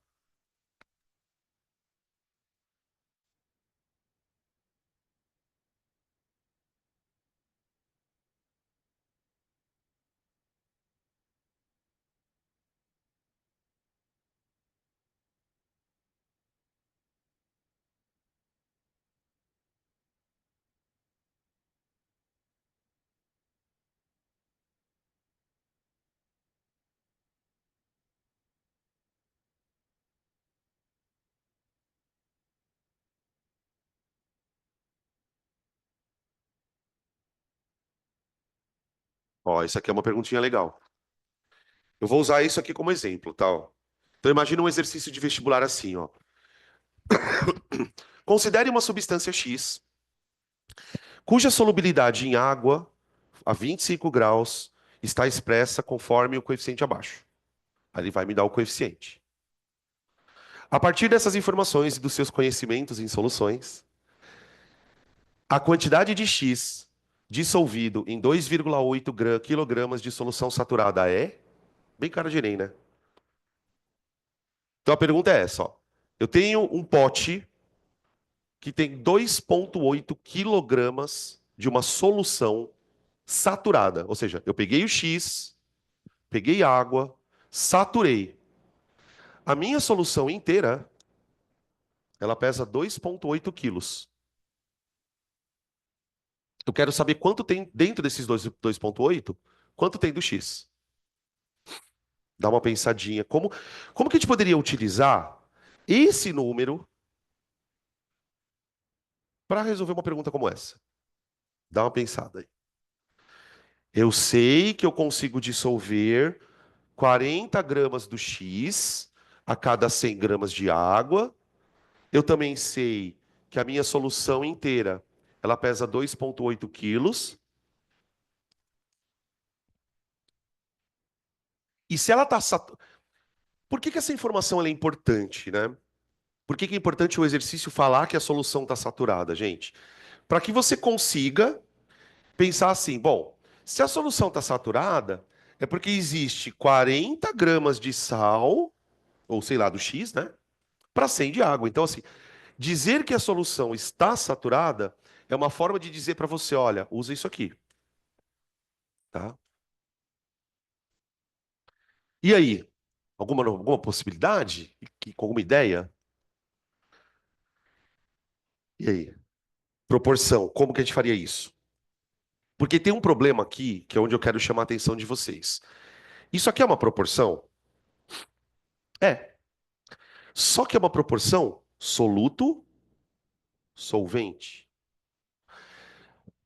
Ó, isso aqui é uma perguntinha legal. Eu vou usar isso aqui como exemplo, tá? Ó. Então imagina um exercício de vestibular assim, ó. Considere uma substância X, cuja solubilidade em água a 25 graus está expressa conforme o coeficiente abaixo. Aí ele vai me dar o coeficiente. A partir dessas informações e dos seus conhecimentos em soluções, a quantidade de X dissolvido em 2,8 quilogramas de solução saturada é? Bem cara de Enem, né? Então a pergunta é essa, ó. Eu tenho um pote que tem 2,8 quilogramas de uma solução saturada. Ou seja, eu peguei o X, peguei água, saturei. A minha solução inteira, ela pesa 2,8 quilos. Eu quero saber quanto tem dentro desses 2,8, quanto tem do X. Dá uma pensadinha. Como que a gente poderia utilizar esse número para resolver uma pergunta como essa? Dá uma pensada aí. Eu sei que eu consigo dissolver 40 gramas do X a cada 100 gramas de água. Eu também sei que a minha solução inteira, ela pesa 2,8 quilos. E se ela está... Por que que essa informação ela é importante, né? Por que que é importante o exercício falar que a solução está saturada, gente? Para que você consiga pensar assim, bom, se a solução está saturada, é porque existe 40 gramas de sal, ou sei lá, do X, né? Para 100 de água. Então, assim, dizer que a solução está saturada é uma forma de dizer para você, olha, usa isso aqui, tá? E aí, alguma possibilidade? Com alguma ideia? E aí? Proporção, como que a gente faria isso? Porque tem um problema aqui, que é onde eu quero chamar a atenção de vocês. Isso aqui é uma proporção? É. Só que é uma proporção soluto-solvente.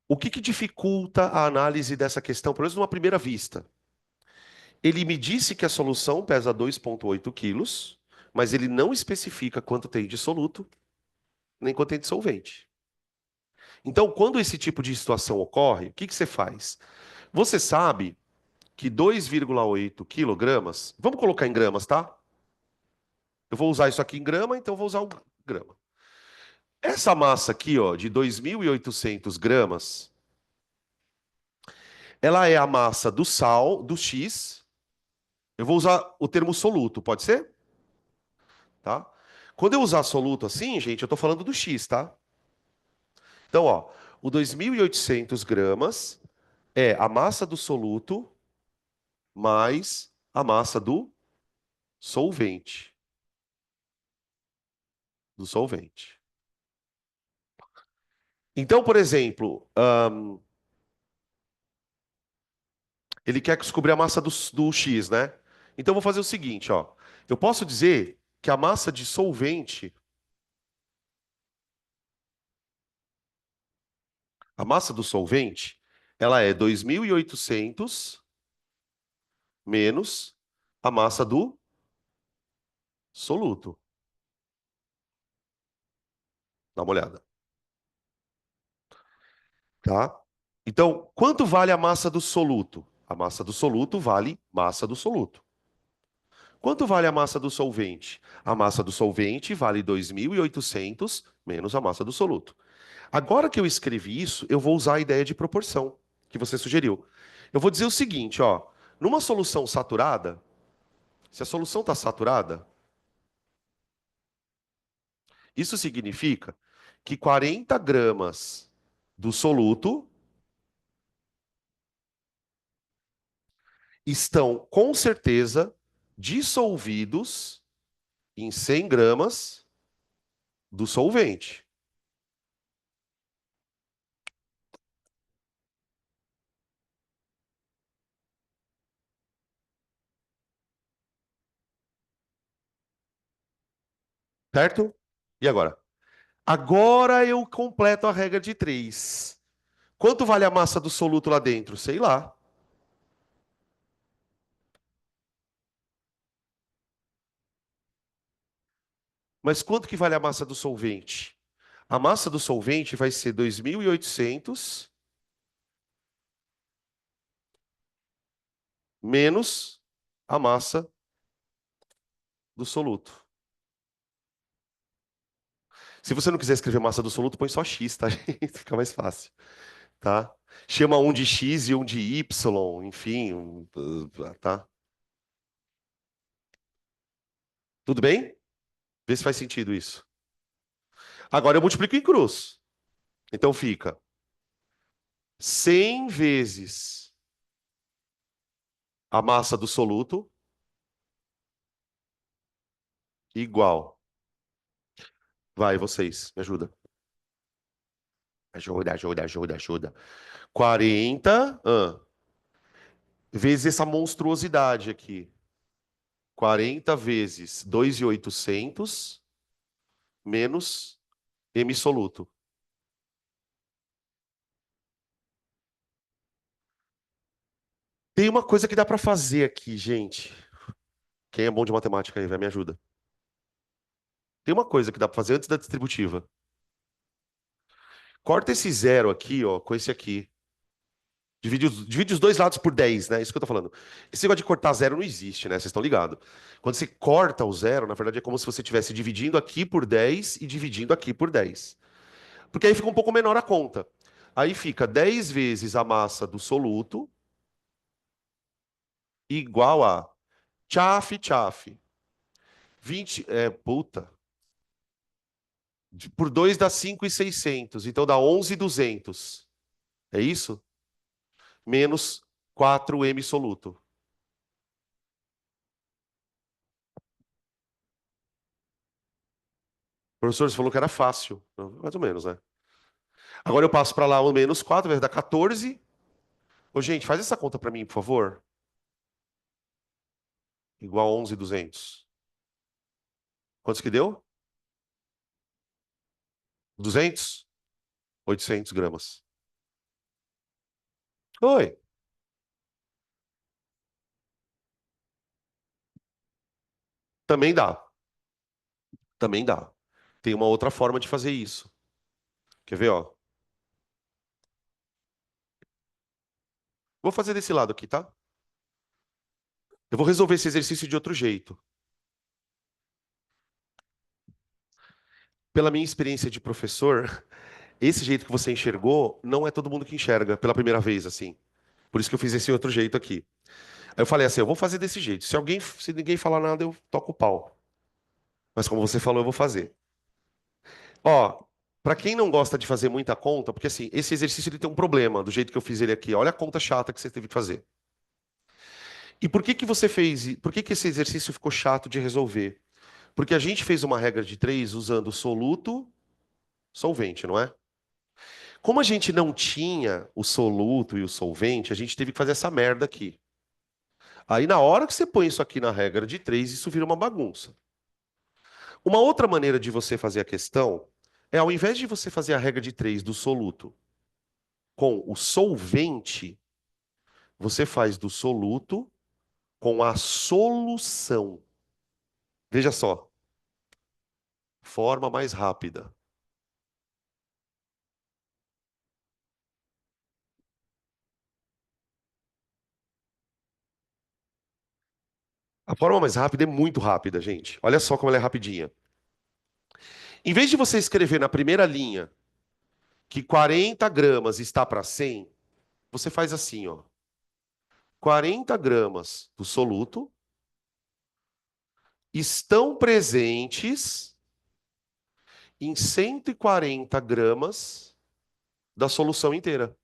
O que que dificulta a análise dessa questão, pelo menos numa primeira vista? Ele me disse que a solução pesa 2,8 quilos, mas ele não especifica quanto tem de soluto, nem quanto tem de solvente. Então, quando esse tipo de situação ocorre, o que que você faz? Você sabe que 2,8 quilogramas, vamos colocar em gramas, tá? Eu vou usar isso aqui em grama, então eu vou usar o grama. Essa massa aqui, ó, de 2.800 gramas, Ela é a massa do sal, do X. Eu vou usar o termo soluto, pode ser? Tá? Quando eu usar soluto assim, gente, eu estou falando do X, tá? Então, ó, o 2.800 gramas é a massa do soluto mais a massa do solvente. Do solvente. Então, por exemplo, ele quer descobrir a massa do X, né? Então, eu vou fazer o seguinte, ó. Eu posso dizer que a massa de solvente, a massa do solvente, ela é 2.800 menos a massa do soluto. Dá uma olhada, tá? Então, quanto vale a massa do soluto? A massa do soluto vale massa do soluto. Quanto vale a massa do solvente? A massa do solvente vale 2.800 menos a massa do soluto. Agora que eu escrevi isso, eu vou usar a ideia de proporção que você sugeriu. Eu vou dizer o seguinte, ó, numa solução saturada, se a solução está saturada, isso significa que 40 gramas do soluto estão com certeza dissolvidos em 100 gramas do solvente. Certo? E agora? Agora eu completo a regra de 3. Quanto vale a massa do soluto lá dentro? Sei lá. Mas quanto que vale a massa do solvente? A massa do solvente vai ser 2.800 menos a massa do soluto. Se você não quiser escrever massa do soluto, põe só X, tá, gente? Fica mais fácil, tá? Chama um de X e um de Y, enfim, tá? Tudo bem? Vê se faz sentido isso. Agora eu multiplico em cruz. Então fica 100 vezes a massa do soluto igual. Vai, vocês, me ajuda. Ajuda, ajuda, ajuda, ajuda. 40 vezes essa monstruosidade aqui. 40 vezes 2.800 menos M soluto. Tem uma coisa que dá para fazer aqui, gente. Quem é bom de matemática aí, vai, me ajuda. Tem uma coisa que dá para fazer antes da distributiva. Corta esse zero aqui, ó, com esse aqui. Divide os dois lados por 10, né? Isso que eu tô falando. Esse negócio de cortar zero não existe, né? Vocês estão ligados. Quando você corta o zero, na verdade é como se você estivesse dividindo aqui por 10 e dividindo aqui por 10. Porque aí fica um pouco menor a conta. Aí fica 10 vezes a massa do soluto igual a tchaf, tchaf. 20, puta. Por 2 dá 5.600. Então dá 11.200. É isso? Menos 4M soluto. O professor, você falou que era fácil. Mais ou menos, né? Agora eu passo para lá o menos 4, vai dar 14. Ô, gente, faz essa conta para mim, por favor. Igual a 11.200. Quantos que deu? 200? 800 gramas. Oi. Também dá. Também dá. Tem uma outra forma de fazer isso. Quer ver, ó? Vou fazer desse lado aqui, tá? Eu vou resolver esse exercício de outro jeito. Pela minha experiência de professor, esse jeito que você enxergou não é todo mundo que enxerga pela primeira vez, assim. Por isso que eu fiz esse outro jeito aqui. Aí eu falei assim, eu vou fazer desse jeito. Se ninguém falar nada, eu toco o pau. Mas como você falou, eu vou fazer. Ó, para quem não gosta de fazer muita conta, porque assim, esse exercício ele tem um problema, do jeito que eu fiz ele aqui. Olha a conta chata que você teve que fazer. E por que que você fez? Por que que esse exercício ficou chato de resolver? Porque a gente fez uma regra de três usando soluto, solvente, não é? Como a gente não tinha o soluto e o solvente, a gente teve que fazer essa merda aqui. Aí, na hora que você põe isso aqui na regra de três, isso vira uma bagunça. Uma outra maneira de você fazer a questão é, ao invés de você fazer a regra de três do soluto com o solvente, você faz do soluto com a solução. Veja só, forma mais rápida. A forma mais rápida é muito rápida, gente. Olha só como ela é rapidinha. Em vez de você escrever na primeira linha que 40 gramas está para 100, você faz assim, ó. 40 gramas do soluto estão presentes em 140 gramas da solução inteira.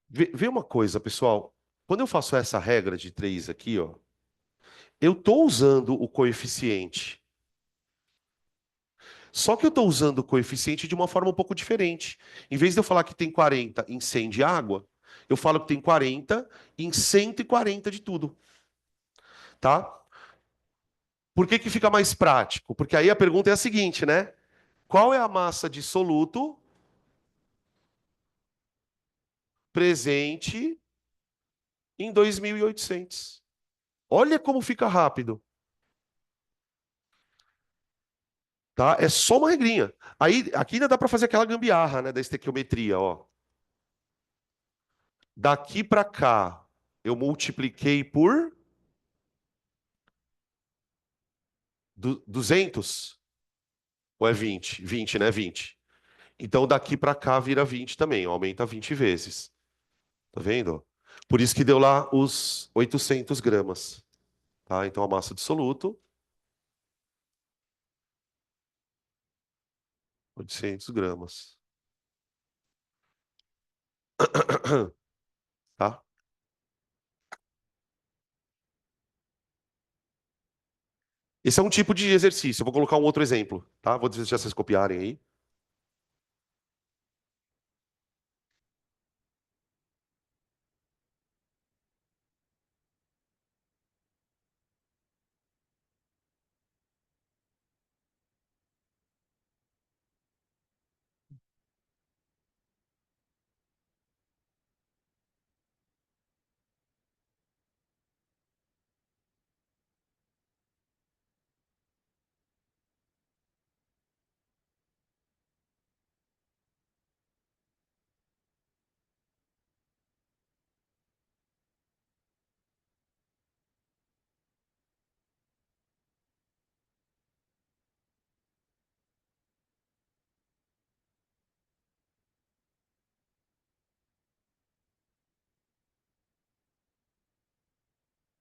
Vê uma coisa, pessoal. Quando eu faço essa regra de 3 aqui, ó, eu estou usando o coeficiente. Só que eu estou usando o coeficiente de uma forma um pouco diferente. Em vez de eu falar que tem 40 em 100 de água, eu falo que tem 40 em 140 de tudo, tá? Por que que fica mais prático? Porque aí a pergunta é a seguinte, né? Qual é a massa de soluto presente em 2.800? Olha como fica rápido, tá? É só uma regrinha. Aí aqui ainda dá para fazer aquela gambiarra, né, da estequiometria, ó. Daqui para cá eu multipliquei por 200 ou é 20? 20, né? 20. Então daqui para cá vira 20 também, aumenta 20 vezes. Tá vendo? Por isso que deu lá os 800 gramas, tá? Então a massa de soluto, 800 gramas, tá? Esse é um tipo de exercício. Eu vou colocar um outro exemplo, tá? Vou deixar vocês copiarem aí.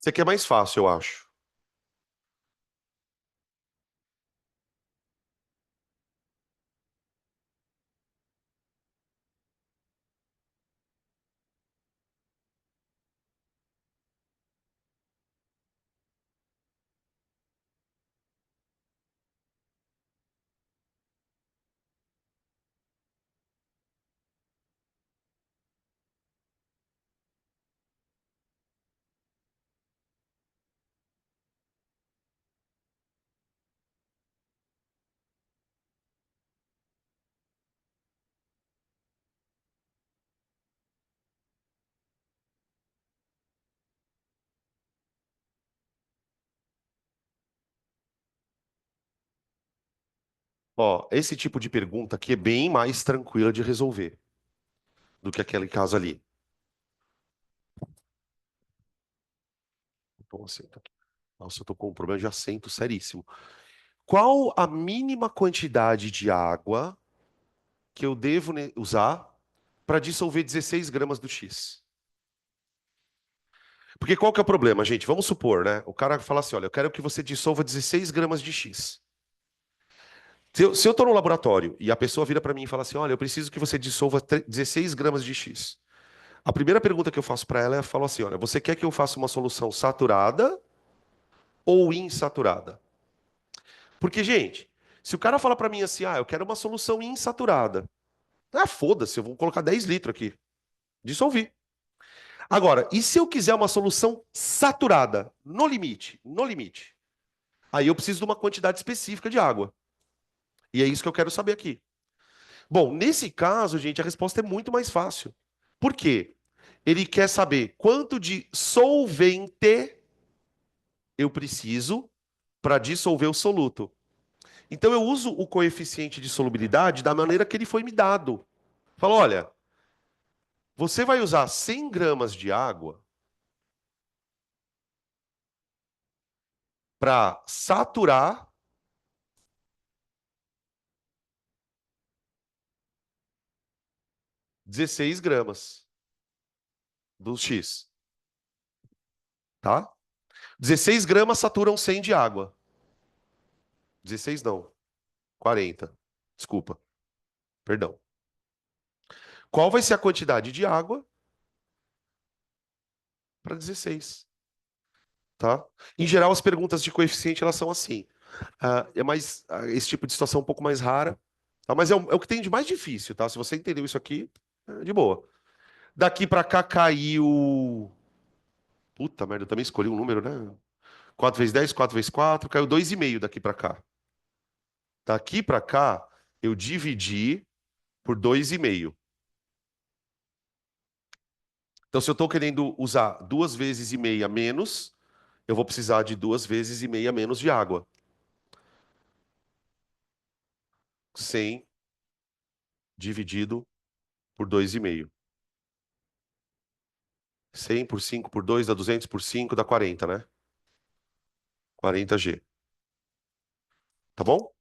Esse aqui é mais fácil, eu acho. Ó, esse tipo de pergunta aqui é bem mais tranquila de resolver do que aquele caso ali. Então, assim, nossa, eu tô com um problema de acento seríssimo. Qual a mínima quantidade de água que eu devo usar para dissolver 16 gramas do X? Porque qual que é o problema, gente? Vamos supor, né? O cara fala assim, olha, eu quero que você dissolva 16 gramas de X. Se eu estou no laboratório e a pessoa vira para mim e fala assim, olha, eu preciso que você dissolva 16 gramas de X. A primeira pergunta que eu faço para ela é, eu falo assim, olha, você quer que eu faça uma solução saturada ou insaturada? Porque, gente, se o cara fala para mim assim, eu quero uma solução insaturada. Foda-se, eu vou colocar 10 litros aqui. Dissolvi. Agora, e se eu quiser uma solução saturada, no limite, no limite? Aí eu preciso de uma quantidade específica de água. E é isso que eu quero saber aqui. Bom, nesse caso, gente, a resposta é muito mais fácil. Por quê? Ele quer saber quanto de solvente eu preciso para dissolver o soluto. Então eu uso o coeficiente de solubilidade da maneira que ele foi me dado. Falo, olha, você vai usar 100 gramas de água para saturar 16 gramas do X, tá? 16 gramas saturam 100 de água. 16 não, 40. Desculpa, perdão. Qual vai ser a quantidade de água para 16, tá? Em geral, as perguntas de coeficiente elas são assim. Esse tipo de situação é um pouco mais rara, tá? Mas é o que tem de mais difícil, tá? Se você entendeu isso aqui, é de boa. Daqui para cá caiu. Puta merda, eu também escolhi um número, né? 4 vezes 10, 4 vezes 4, caiu 2,5 daqui para cá. Daqui para cá, eu dividi por 2,5. Então, se eu estou querendo usar 2 vezes e meia menos, eu vou precisar de 2 vezes e meia menos de água. 100 dividido por 2,5. 100 por 5 por 2 dá 200 por 5 dá 40, né? 40G. Tá bom?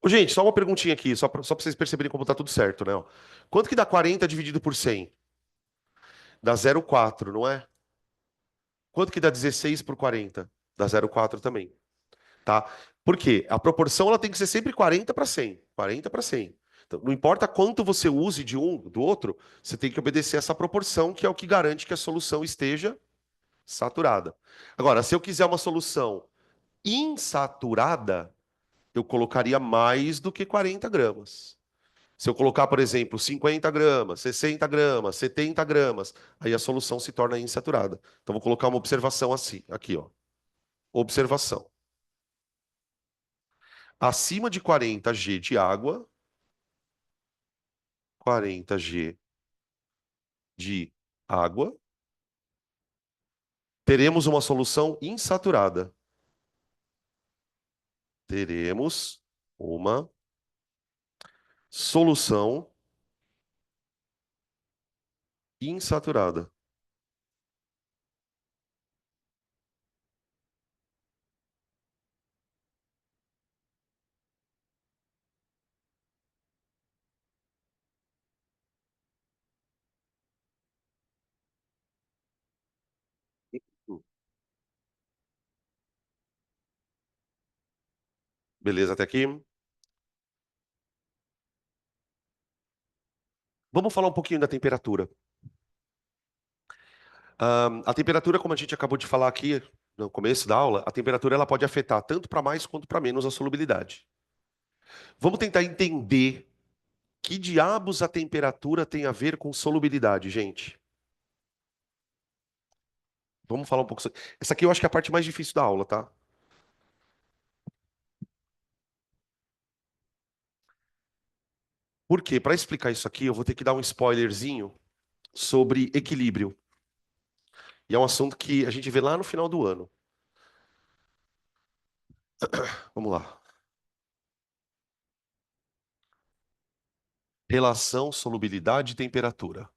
Ô, gente, só uma perguntinha aqui, só pra vocês perceberem como tá tudo certo, né? Ó. Quanto que dá 40 dividido por 100? Dá 0,4, não é? Quanto que dá 16 por 40? Dá 0,4 também, tá? Por quê? A proporção ela tem que ser sempre 40 para 100. 40 para 100. Então, não importa quanto você use de um do outro, você tem que obedecer essa proporção, que é o que garante que a solução esteja saturada. Agora, se eu quiser uma solução insaturada, eu colocaria mais do que 40 gramas. Se eu colocar, por exemplo, 50 gramas, 60 gramas, 70 gramas, aí a solução se torna insaturada. Então, vou colocar uma observação assim, aqui, ó. Observação. Acima de 40 G de água, 40 G de água, teremos uma solução insaturada. Teremos uma solução insaturada. Beleza até aqui? Vamos falar um pouquinho da temperatura. A temperatura, como a gente acabou de falar aqui no começo da aula, a temperatura ela pode afetar tanto para mais quanto para menos a solubilidade. Vamos tentar entender que diabos a temperatura tem a ver com solubilidade, gente. Vamos falar um pouco sobre. Essa aqui eu acho que é a parte mais difícil da aula, tá? Por quê? Para explicar isso aqui, eu vou ter que dar um spoilerzinho sobre equilíbrio. E é um assunto que a gente vê lá no final do ano. Vamos lá. Relação solubilidade e temperatura.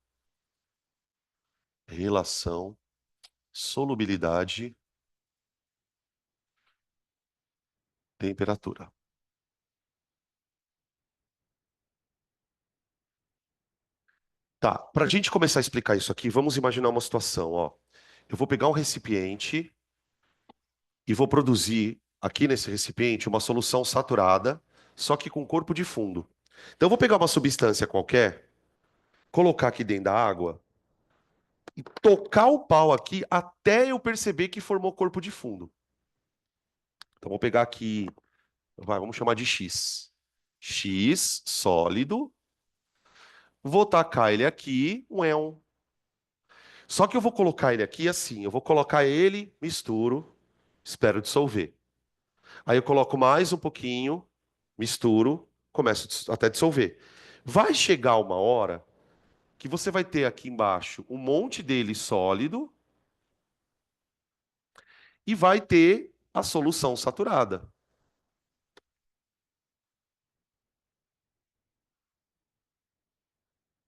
Relação solubilidade temperatura. Tá, para a gente começar a explicar isso aqui, vamos imaginar uma situação, ó. Eu vou pegar um recipiente e vou produzir aqui nesse recipiente uma solução saturada, só que com corpo de fundo. Então eu vou pegar uma substância qualquer, colocar aqui dentro da água e tocar o pau aqui até eu perceber que formou corpo de fundo. Então vou pegar aqui, vamos chamar de X. X sólido. Vou tacar ele aqui, um éon. Só que eu vou colocar ele aqui assim, eu vou colocar ele, misturo, espero dissolver. Aí eu coloco mais um pouquinho, misturo, começo até dissolver. Vai chegar uma hora que você vai ter aqui embaixo um monte dele sólido e vai ter a solução saturada,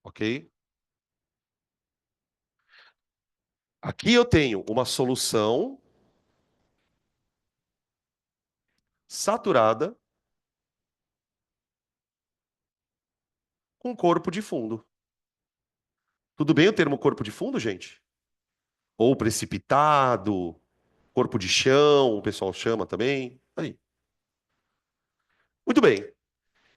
ok? Aqui eu tenho uma solução saturada com corpo de fundo. Tudo bem o termo corpo de fundo, gente? Ou precipitado, corpo de chão, o pessoal chama também. Aí. Muito bem.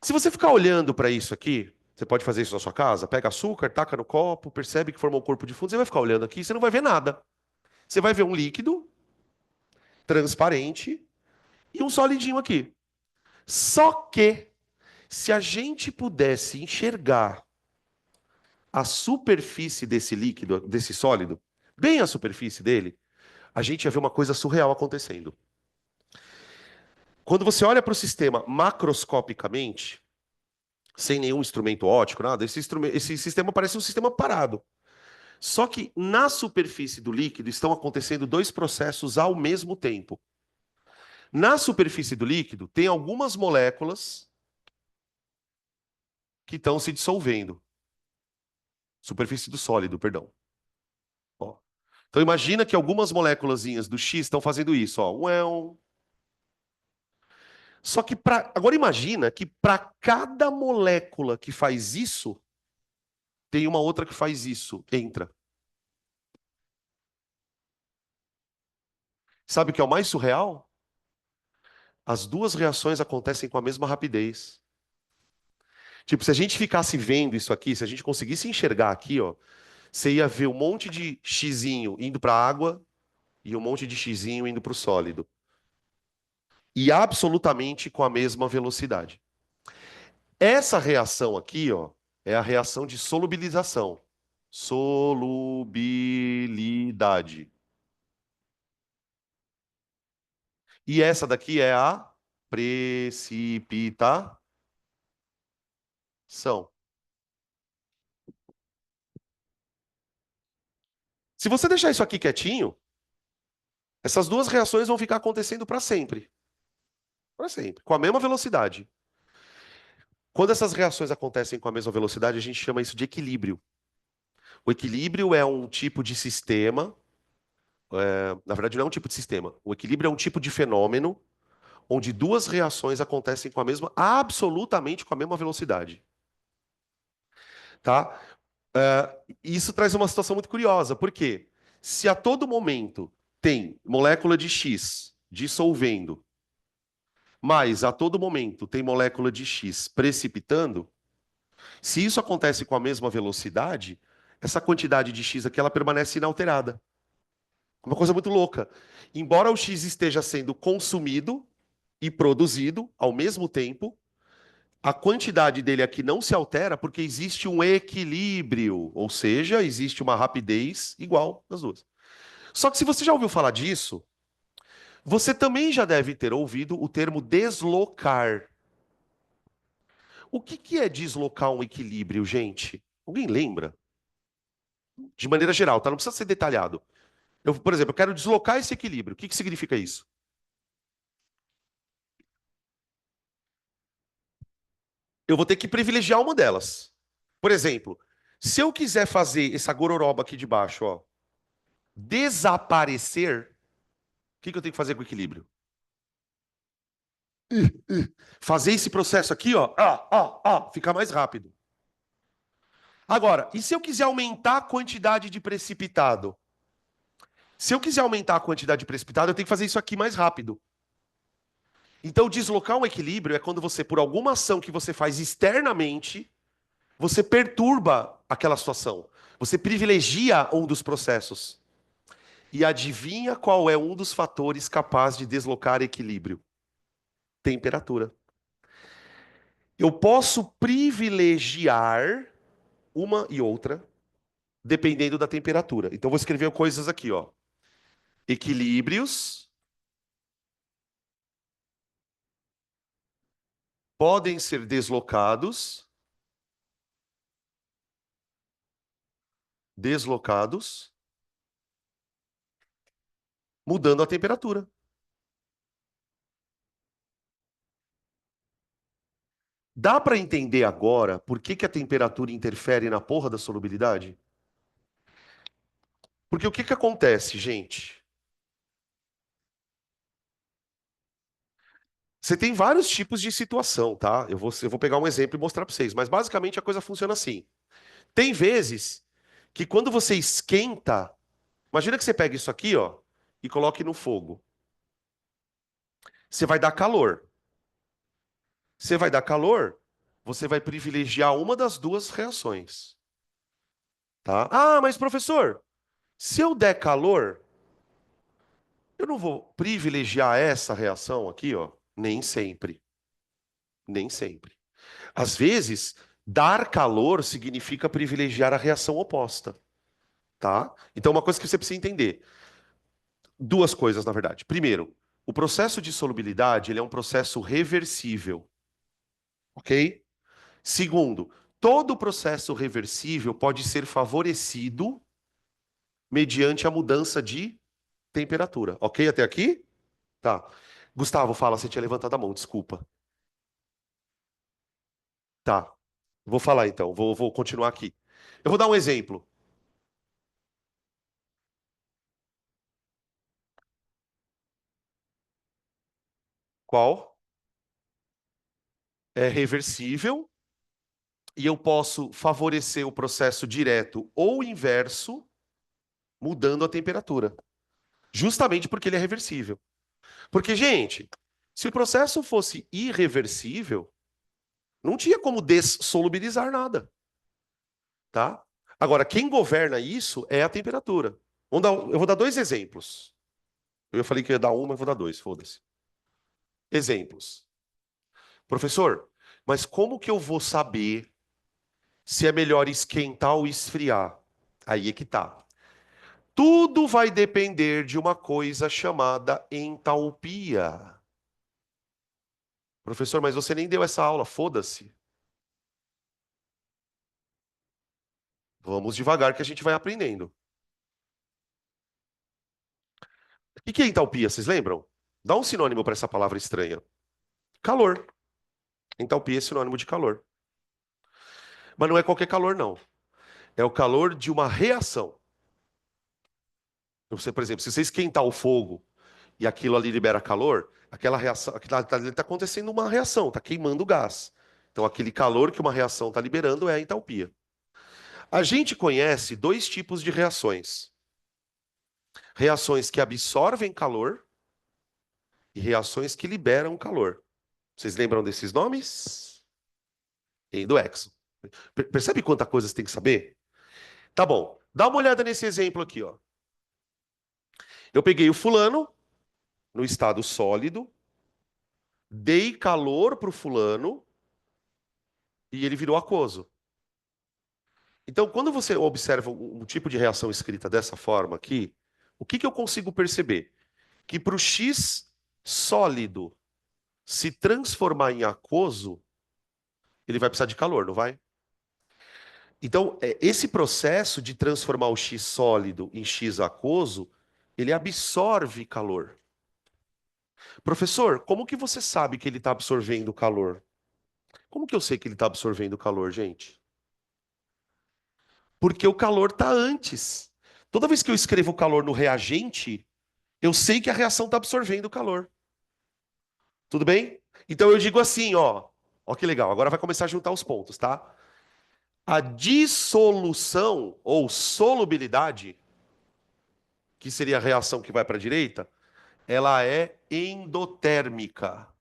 Se você ficar olhando para isso aqui, você pode fazer isso na sua casa, pega açúcar, taca no copo, percebe que formou um corpo de fundo, você vai ficar olhando aqui, você não vai ver nada. Você vai ver um líquido transparente e um solidinho aqui. Só que se a gente pudesse enxergar a superfície desse líquido, desse sólido, bem a superfície dele, a gente ia ver uma coisa surreal acontecendo. Quando você olha para o sistema macroscopicamente, sem nenhum instrumento óptico, nada, esse sistema parece um sistema parado. Só que na superfície do líquido estão acontecendo dois processos ao mesmo tempo. Na superfície do líquido tem algumas moléculas que estão se dissolvendo. Superfície do sólido, perdão. Ó. Então imagina que algumas moléculazinhas do X estão fazendo isso, ó. Só que agora imagina que para cada molécula que faz isso, tem uma outra que faz isso, entra. Sabe o que é o mais surreal? As duas reações acontecem com a mesma rapidez. Tipo, se a gente ficasse vendo isso aqui, se a gente conseguisse enxergar aqui, ó, você ia ver um monte de xizinho indo para a água e um monte de xizinho indo para o sólido. E absolutamente com a mesma velocidade. Essa reação aqui, ó, é a reação de solubilização. Solubilidade. E essa daqui é a precipitação. Se você deixar isso aqui quietinho, essas duas reações vão ficar acontecendo para sempre. Para sempre, com a mesma velocidade. Quando essas reações acontecem com a mesma velocidade, a gente chama isso de equilíbrio. O equilíbrio é um tipo de sistema, na verdade não é um tipo de sistema. O equilíbrio é um tipo de fenômeno onde duas reações acontecem com a mesma, absolutamente com a mesma velocidade, tá? Isso traz uma situação muito curiosa, porque se a todo momento tem molécula de X dissolvendo, mas a todo momento tem molécula de X precipitando, se isso acontece com a mesma velocidade, essa quantidade de X aqui ela permanece inalterada. Uma coisa muito louca. Embora o X esteja sendo consumido e produzido ao mesmo tempo, a quantidade dele aqui não se altera porque existe um equilíbrio, ou seja, existe uma rapidez igual nas duas. Só que se você já ouviu falar disso, você também já deve ter ouvido o termo deslocar. O que é deslocar um equilíbrio, gente? Alguém lembra? De maneira geral, tá? Não precisa ser detalhado. Por exemplo, eu quero deslocar esse equilíbrio. O que significa isso? Eu vou ter que privilegiar uma delas. Por exemplo, se eu quiser fazer essa gororoba aqui de baixo, ó, desaparecer, o que eu tenho que fazer com o equilíbrio? Fazer esse processo aqui, ó, ficar mais rápido. Agora, e se eu quiser aumentar a quantidade de precipitado? Se eu quiser aumentar a quantidade de precipitado, eu tenho que fazer isso aqui mais rápido. Então, deslocar um equilíbrio é quando você, por alguma ação que você faz externamente, você perturba aquela situação. Você privilegia um dos processos. E adivinha qual é um dos fatores capaz de deslocar equilíbrio? Temperatura. Eu posso privilegiar uma e outra dependendo da temperatura. Então, vou escrever coisas aqui, ó. Equilíbrios podem ser deslocados, mudando a temperatura. Dá para entender agora por que que a temperatura interfere na porra da solubilidade? Porque o que que acontece, gente? Você tem vários tipos de situação, tá? Eu vou pegar um exemplo e mostrar para vocês, mas basicamente a coisa funciona assim. Tem vezes que quando você esquenta, imagina que você pega isso aqui, ó, e coloque no fogo. Você vai dar calor. Você vai dar calor, você vai privilegiar uma das duas reações, tá? Ah, mas professor, se eu der calor, eu não vou privilegiar essa reação aqui, ó? Nem sempre. Nem sempre. Às vezes, dar calor significa privilegiar a reação oposta, tá? Então, uma coisa que você precisa entender. Duas coisas, na verdade. Primeiro, o processo de solubilidade, ele é um processo reversível, ok? Segundo, todo processo reversível pode ser favorecido mediante a mudança de temperatura. Ok até aqui? Tá. Gustavo, fala, você tinha levantado a mão, desculpa. Tá. Vou falar então, vou continuar aqui. Eu vou dar um exemplo. Qual? É reversível e eu posso favorecer o processo direto ou inverso mudando a temperatura. Justamente porque ele é reversível. Porque, gente, se o processo fosse irreversível, não tinha como dessolubilizar nada, tá? Agora, quem governa isso é a temperatura. Eu vou dar dois exemplos. Eu falei que ia dar um, mas vou dar dois, foda-se. Exemplos. Professor, mas como que eu vou saber se é melhor esquentar ou esfriar? Aí é que tá. Tudo vai depender de uma coisa chamada entalpia. Professor, mas você nem deu essa aula, foda-se. Vamos devagar que a gente vai aprendendo. O que é entalpia? Vocês lembram? Dá um sinônimo para essa palavra estranha. Calor. Entalpia é sinônimo de calor. Mas não é qualquer calor, não. É o calor de uma reação. Você, por exemplo, se você esquentar o fogo e aquilo ali libera calor, aquela reação, aquilo ali está acontecendo uma reação, está queimando o gás. Então, aquele calor que uma reação está liberando é a entalpia. A gente conhece dois tipos de reações: reações que absorvem calor e reações que liberam calor. Vocês lembram desses nomes? E do Exxon. Percebe quanta coisa você tem que saber? Tá bom. Dá uma olhada nesse exemplo aqui, ó. Eu peguei o fulano no estado sólido, dei calor para o fulano e ele virou aquoso. Então, quando você observa um tipo de reação escrita dessa forma aqui, o que que eu consigo perceber? Que para o X sólido se transformar em aquoso, ele vai precisar de calor, não vai? Então, esse processo de transformar o X sólido em X aquoso, ele absorve calor. Professor, como que você sabe que ele está absorvendo calor? Como que eu sei que ele está absorvendo calor, gente? Porque o calor está antes. Toda vez que eu escrevo calor no reagente, eu sei que a reação está absorvendo calor. Tudo bem? Então eu digo assim, ó. Ó que legal, agora vai começar a juntar os pontos, tá? A dissolução ou solubilidade, que seria a reação que vai para a direita, ela é endotérmica.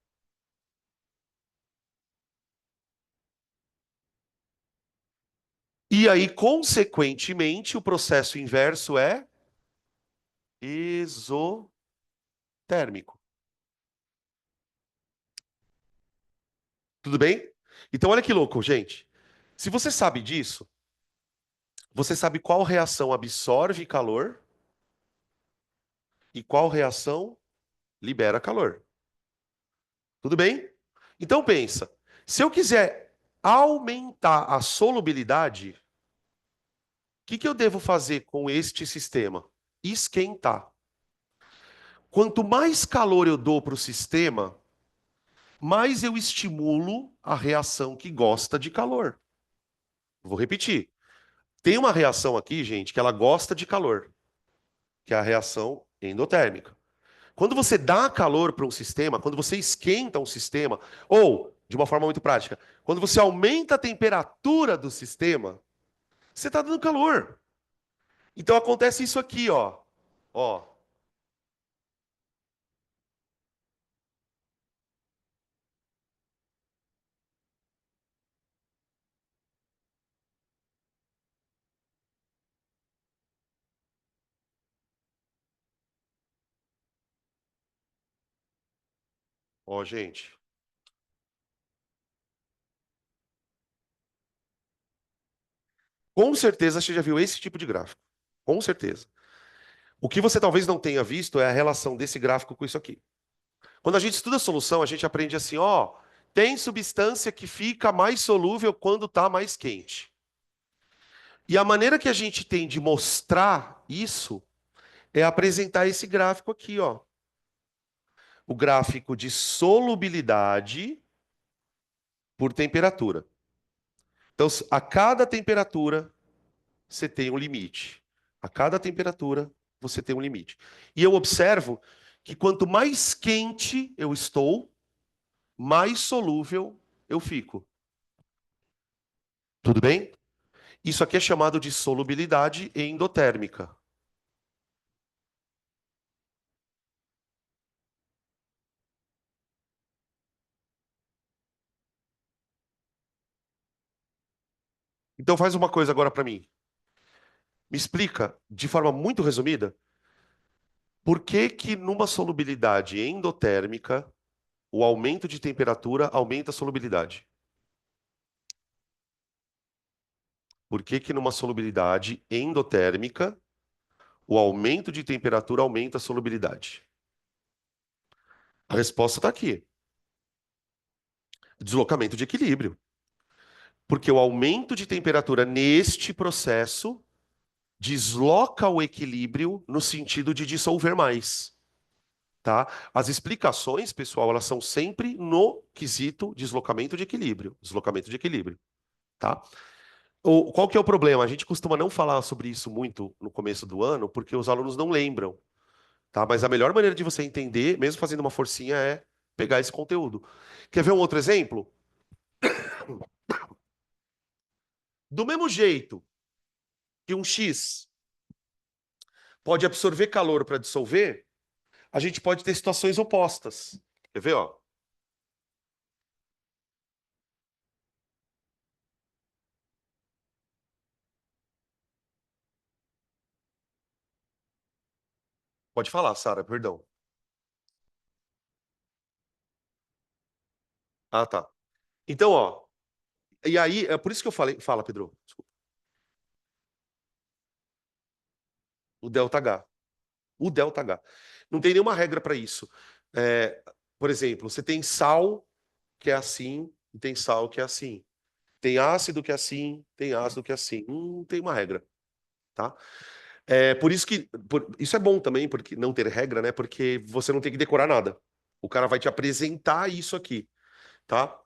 E aí, consequentemente, o processo inverso é exotérmico. Tudo bem? Então, olha que louco, gente. Se você sabe disso, você sabe qual reação absorve calor e qual reação libera calor. Tudo bem? Então pensa, se eu quiser aumentar a solubilidade, o que eu devo fazer com este sistema? Esquentar. Quanto mais calor eu dou para o sistema, mais eu estimulo a reação que gosta de calor. Vou repetir. Tem uma reação aqui, gente, que ela gosta de calor, que é a reação endotérmica. Quando você dá calor para um sistema, quando você esquenta um sistema, ou, de uma forma muito prática, quando você aumenta a temperatura do sistema, você está dando calor. Então acontece isso aqui, ó. Ó, ó, gente. Com certeza você já viu esse tipo de gráfico. Com certeza. O que você talvez não tenha visto é a relação desse gráfico com isso aqui. Quando a gente estuda a solução, a gente aprende assim, ó, tem substância que fica mais solúvel quando está mais quente. E a maneira que a gente tem de mostrar isso é apresentar esse gráfico aqui, ó. O gráfico de solubilidade por temperatura. Então, a cada temperatura, você tem um limite. A cada temperatura, você tem um limite. E eu observo que quanto mais quente eu estou, mais solúvel eu fico. Tudo bem? Isso aqui é chamado de solubilidade endotérmica. Então faz uma coisa agora para mim. Me explica, de forma muito resumida, por que que numa solubilidade endotérmica, o aumento de temperatura aumenta a solubilidade? Por que que numa solubilidade endotérmica, o aumento de temperatura aumenta a solubilidade? A resposta está aqui. Deslocamento de equilíbrio. Porque o aumento de temperatura neste processo desloca o equilíbrio no sentido de dissolver mais, tá? As explicações, pessoal, elas são sempre no quesito deslocamento de equilíbrio, tá? Qual que é o problema? A gente costuma não falar sobre isso muito no começo do ano, porque os alunos não lembram, tá? Mas a melhor maneira de você entender, mesmo fazendo uma forcinha, é pegar esse conteúdo. Quer ver um outro exemplo? Do mesmo jeito que um X pode absorver calor para dissolver, a gente pode ter situações opostas. Quer ver, ó? Pode falar, Sara, perdão. Ah, tá. Então, ó, e aí, é por isso que eu falei. Fala, Pedro. Desculpa. O delta H. O delta H. Não tem nenhuma regra para isso. É, por exemplo, você tem sal que é assim e tem sal que é assim. Tem ácido que é assim, tem ácido que é assim. Não tem uma regra, tá? É por isso que isso é bom também, porque não ter regra, né? Porque você não tem que decorar nada. O cara vai te apresentar isso aqui, tá?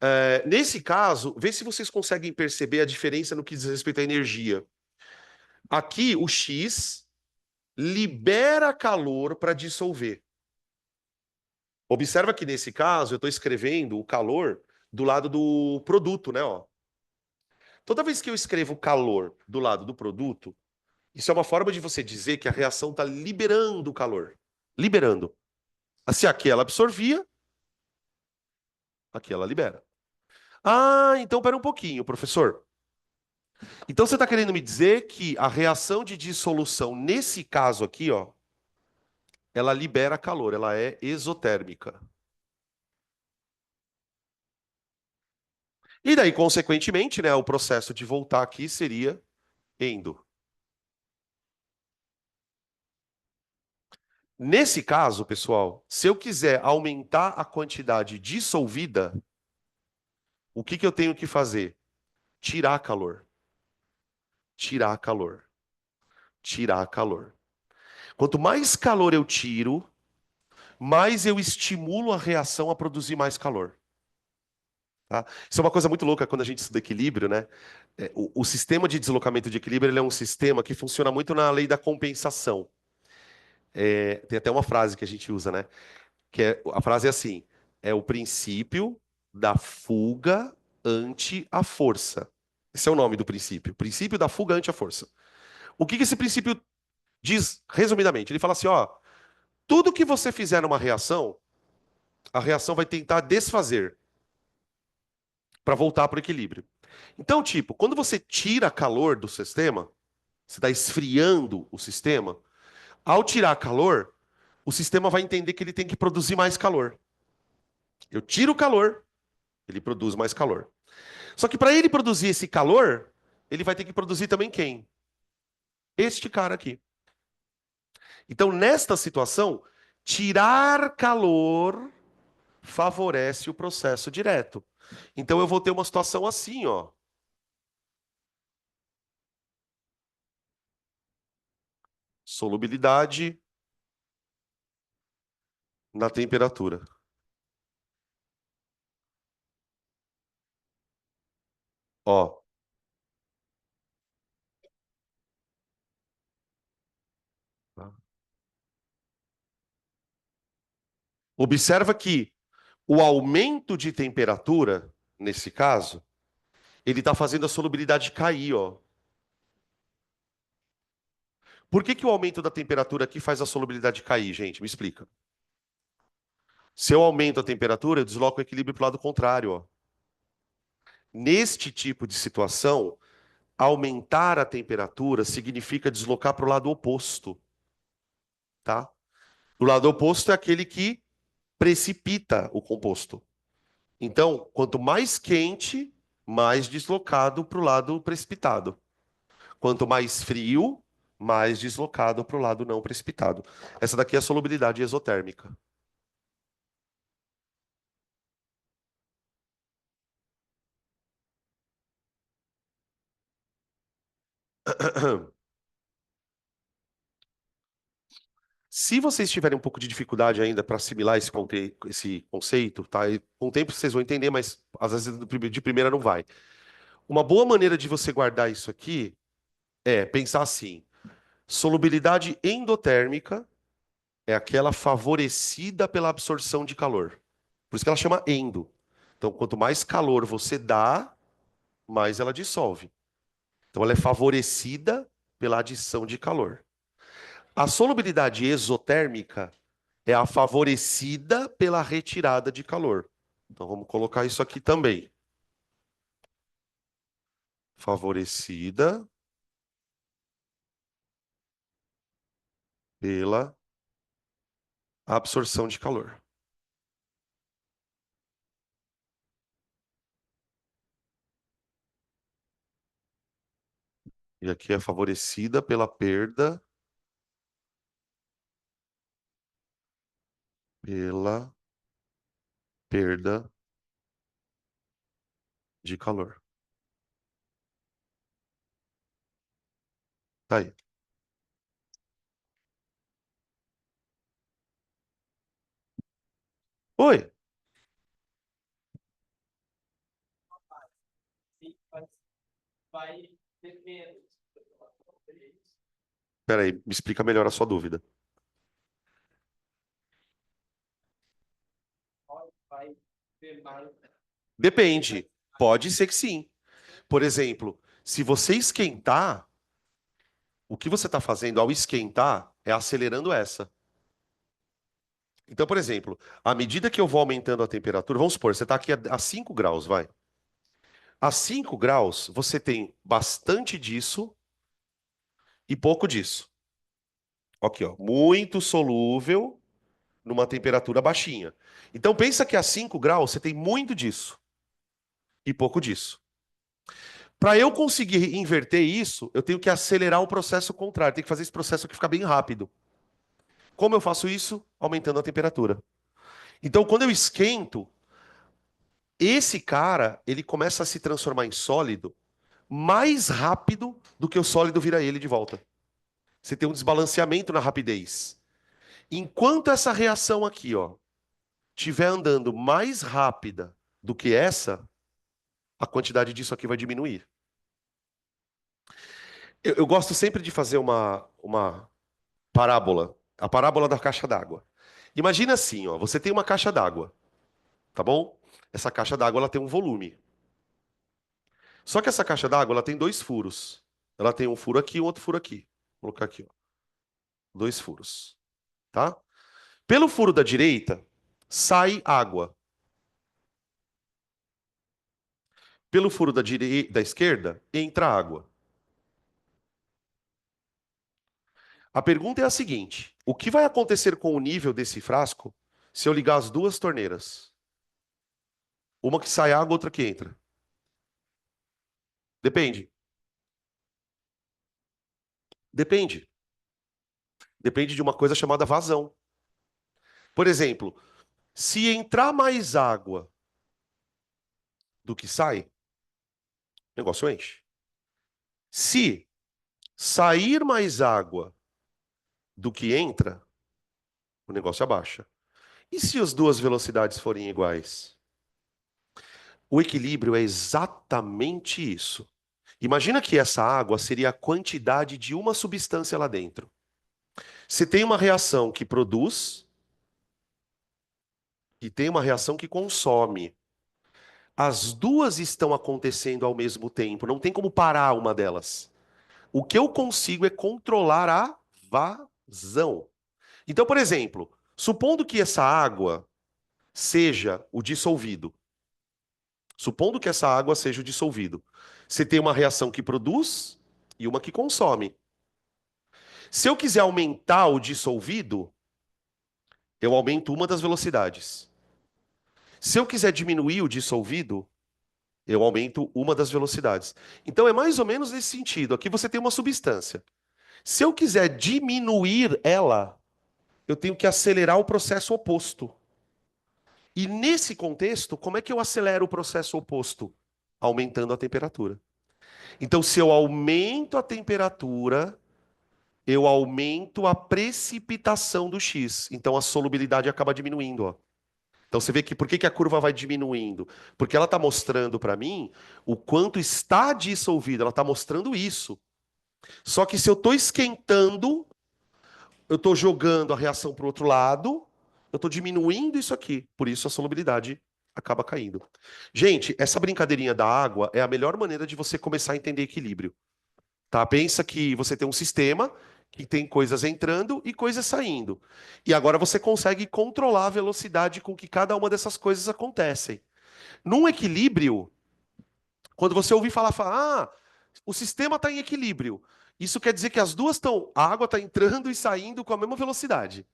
É, nesse caso, vê se vocês conseguem perceber a diferença no que diz respeito à energia. Aqui, o X libera calor para dissolver. Observa que nesse caso eu estou escrevendo o calor do lado do produto, né? Ó. Toda vez que eu escrevo calor do lado do produto, isso é uma forma de você dizer que a reação está liberando o calor. Liberando. Se aqui ela absorvia, aqui ela libera. Ah, então pera um pouquinho, professor. Então você está querendo me dizer que a reação de dissolução, nesse caso aqui, ó, ela libera calor, ela é exotérmica. E daí, consequentemente, né, o processo de voltar aqui seria endo. Nesse caso, pessoal, se eu quiser aumentar a quantidade dissolvida, o que que eu tenho que fazer? Tirar calor. Tirar calor. Tirar calor. Quanto mais calor eu tiro, mais eu estimulo a reação a produzir mais calor. Tá? Isso é uma coisa muito louca quando a gente estuda equilíbrio, né? O sistema de deslocamento de equilíbrio ele é um sistema que funciona muito na lei da compensação. Tem até uma frase que a gente usa, né? A frase é assim: é o princípio da fuga ante a força. Esse é o nome do princípio. Princípio da fuga ante a força. O que que esse princípio diz, resumidamente? Ele fala assim, ó, tudo que você fizer numa reação, a reação vai tentar desfazer para voltar para o equilíbrio. Então, tipo, quando você tira calor do sistema, você está esfriando o sistema, ao tirar calor, o sistema vai entender que ele tem que produzir mais calor. Eu tiro o calor, ele produz mais calor. Só que para ele produzir esse calor, ele vai ter que produzir também quem? Este cara aqui. Então, nesta situação, tirar calor favorece o processo direto. Então, eu vou ter uma situação assim, ó. Solubilidade na temperatura. Ó. Observa que o aumento de temperatura, nesse caso, ele está fazendo a solubilidade cair, ó. Por que que o aumento da temperatura aqui faz a solubilidade cair, gente? Me explica. Se eu aumento a temperatura, eu desloco o equilíbrio para o lado contrário, ó. Neste tipo de situação, aumentar a temperatura significa deslocar para o lado oposto, tá? O lado oposto é aquele que precipita o composto. Então, quanto mais quente, mais deslocado para o lado precipitado. Quanto mais frio, mais deslocado para o lado não precipitado. Essa daqui é a solubilidade exotérmica. Se vocês tiverem um pouco de dificuldade ainda para assimilar esse conceito, tá? E com o tempo vocês vão entender, mas às vezes de primeira não vai. Uma boa maneira de você guardar isso aqui é pensar assim: solubilidade endotérmica é aquela favorecida pela absorção de calor. Por isso que ela chama endo. Então, quanto mais calor você dá, mais ela dissolve. Então, ela é favorecida pela adição de calor. A solubilidade exotérmica é a favorecida pela retirada de calor. Então, vamos colocar isso aqui também. Favorecida pela absorção de calor. E aqui é favorecida pela perda de calor. Tá aí. Oi, peraí, me explica melhor a sua dúvida. Depende. Pode ser que sim. Por exemplo, se você esquentar, o que você está fazendo ao esquentar é acelerando essa. Então, por exemplo, à medida que eu vou aumentando a temperatura, vamos supor, você está aqui a 5 graus, vai. A 5 graus, você tem bastante disso e pouco disso. Aqui, ó, muito solúvel numa temperatura baixinha. Então, pensa que a 5 graus você tem muito disso e pouco disso. Para eu conseguir inverter isso, eu tenho que acelerar o processo contrário, tenho que fazer esse processo aqui ficar bem rápido. Como eu faço isso? Aumentando a temperatura. Então, quando eu esquento, esse cara, ele começa a se transformar em sólido mais rápido do que o sólido vira ele de volta. Você tem um desbalanceamento na rapidez. Enquanto essa reação aqui, ó, estiver andando mais rápida do que essa, a quantidade disso aqui vai diminuir. Eu gosto sempre de fazer uma parábola, a parábola da caixa d'água. Imagina assim, ó, você tem uma caixa d'água, tá bom? Essa caixa d'água ela tem um volume. Só que essa caixa d'água ela tem dois furos. Ela tem um furo aqui e um outro furo aqui. Vou colocar aqui, ó, dois furos, tá? Pelo furo da direita sai água. Pelo furo da esquerda entra água. A pergunta é a seguinte: o que vai acontecer com o nível desse frasco se eu ligar as duas torneiras? Uma que sai água, outra que entra. Depende. Depende. Depende de uma coisa chamada vazão. Por exemplo, se entrar mais água do que sai, o negócio enche. Se sair mais água do que entra, o negócio abaixa. E se as duas velocidades forem iguais? O equilíbrio é exatamente isso. Imagina que essa água seria a quantidade de uma substância lá dentro. Você tem uma reação que produz e tem uma reação que consome. As duas estão acontecendo ao mesmo tempo, não tem como parar uma delas. O que eu consigo é controlar a vazão. Então, por exemplo, supondo que essa água seja o dissolvido. Supondo que essa água seja o dissolvido. Você tem uma reação que produz e uma que consome. Se eu quiser aumentar o dissolvido, eu aumento uma das velocidades. Se eu quiser diminuir o dissolvido, eu aumento uma das velocidades. Então é mais ou menos nesse sentido. Aqui você tem uma substância. Se eu quiser diminuir ela, eu tenho que acelerar o processo oposto. E nesse contexto, como é que eu acelero o processo oposto? Aumentando a temperatura. Então, se eu aumento a temperatura, eu aumento a precipitação do X. Então, a solubilidade acaba diminuindo, ó. Então você vê que por que que a curva vai diminuindo? Porque ela está mostrando para mim o quanto está dissolvido, ela está mostrando isso. Só que se eu estou esquentando, eu estou jogando a reação para o outro lado, eu estou diminuindo isso aqui. Por isso a solubilidade acaba caindo. Gente, essa brincadeirinha da água é a melhor maneira de você começar a entender equilíbrio. Tá? Pensa que você tem um sistema que tem coisas entrando e coisas saindo. E agora você consegue controlar a velocidade com que cada uma dessas coisas acontecem. Num equilíbrio, quando você ouvir falar, o sistema está em equilíbrio. Isso quer dizer que as duas estão, a água está entrando e saindo com a mesma velocidade.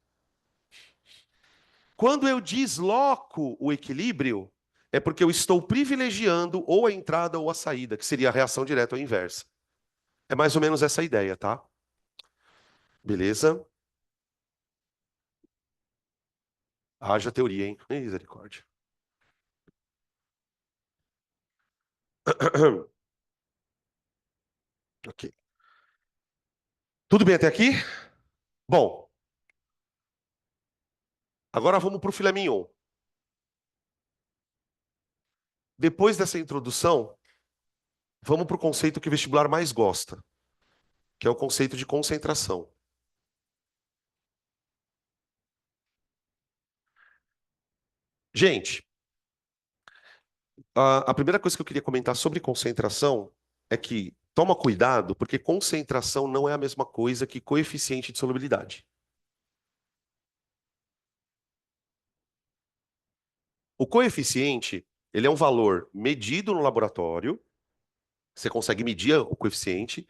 Quando eu desloco o equilíbrio, é porque eu estou privilegiando ou a entrada ou a saída, que seria a reação direta ou inversa. É mais ou menos essa a ideia, tá? Beleza? Haja teoria, hein? Misericórdia. Ok. Tudo bem até aqui? Bom, agora vamos para o filé mignon. Depois dessa introdução, vamos para o conceito que o vestibular mais gosta, que é o conceito de concentração. Gente, A primeira coisa que eu queria comentar sobre concentração é que toma cuidado, porque concentração não é a mesma coisa que coeficiente de solubilidade. O coeficiente, ele é um valor medido no laboratório, você consegue medir o coeficiente,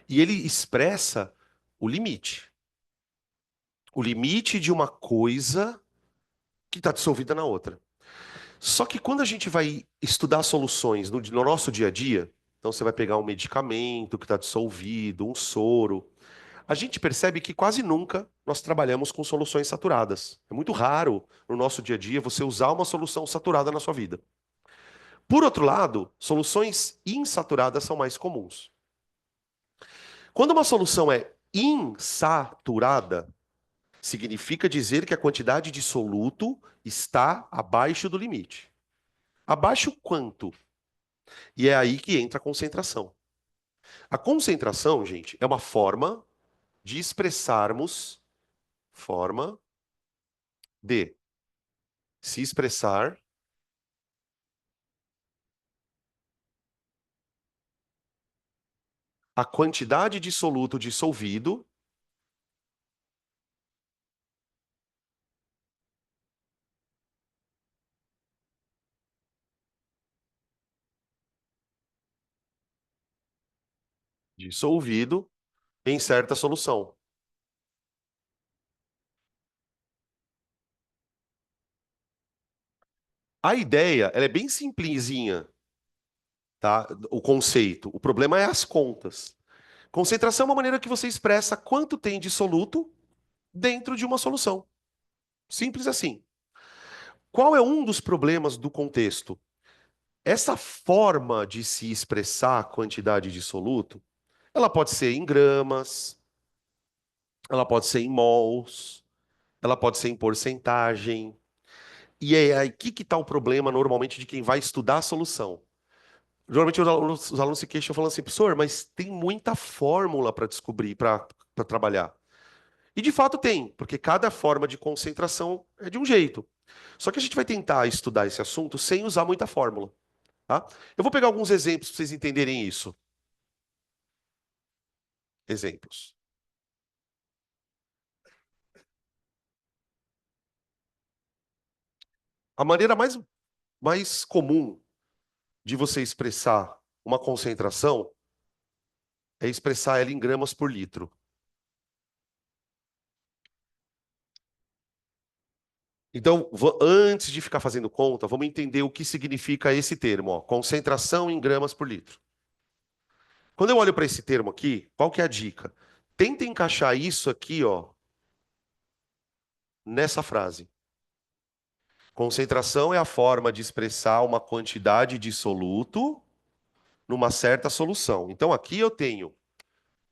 e ele expressa o limite. O limite de uma coisa que está dissolvida na outra. Só que quando a gente vai estudar soluções no nosso dia a dia, então você vai pegar um medicamento que está dissolvido, um soro, a gente percebe que quase nunca nós trabalhamos com soluções saturadas. É muito raro no nosso dia a dia você usar uma solução saturada na sua vida. Por outro lado, soluções insaturadas são mais comuns. Quando uma solução é insaturada, significa dizer que a quantidade de soluto está abaixo do limite. Abaixo quanto? E é aí que entra a concentração. A concentração, gente, é uma forma de expressarmos, forma de se expressar a quantidade de soluto dissolvido dissolvido em certa solução. A ideia, ela é bem simplesinha, tá? O conceito. O problema é as contas. Concentração é uma maneira que você expressa quanto tem de soluto dentro de uma solução. Simples assim. Qual é um dos problemas do contexto? Essa forma de se expressar a quantidade de soluto, ela pode ser em gramas, ela pode ser em mols, ela pode ser em porcentagem. E é aí que está o problema normalmente de quem vai estudar a solução. Normalmente os alunos se queixam falando assim, professor, mas tem muita fórmula para descobrir, para trabalhar. E de fato tem, porque cada forma de concentração é de um jeito. Só que a gente vai tentar estudar esse assunto sem usar muita fórmula, tá? Eu vou pegar alguns exemplos para vocês entenderem isso. Exemplos. A maneira mais comum de você expressar uma concentração é expressar ela em gramas por litro. Então, antes de ficar fazendo conta, vamos entender o que significa esse termo, ó, concentração em gramas por litro. Quando eu olho para esse termo aqui, qual que é a dica? Tenta encaixar isso aqui, ó, nessa frase. Concentração é a forma de expressar uma quantidade de soluto numa certa solução. Então, aqui eu tenho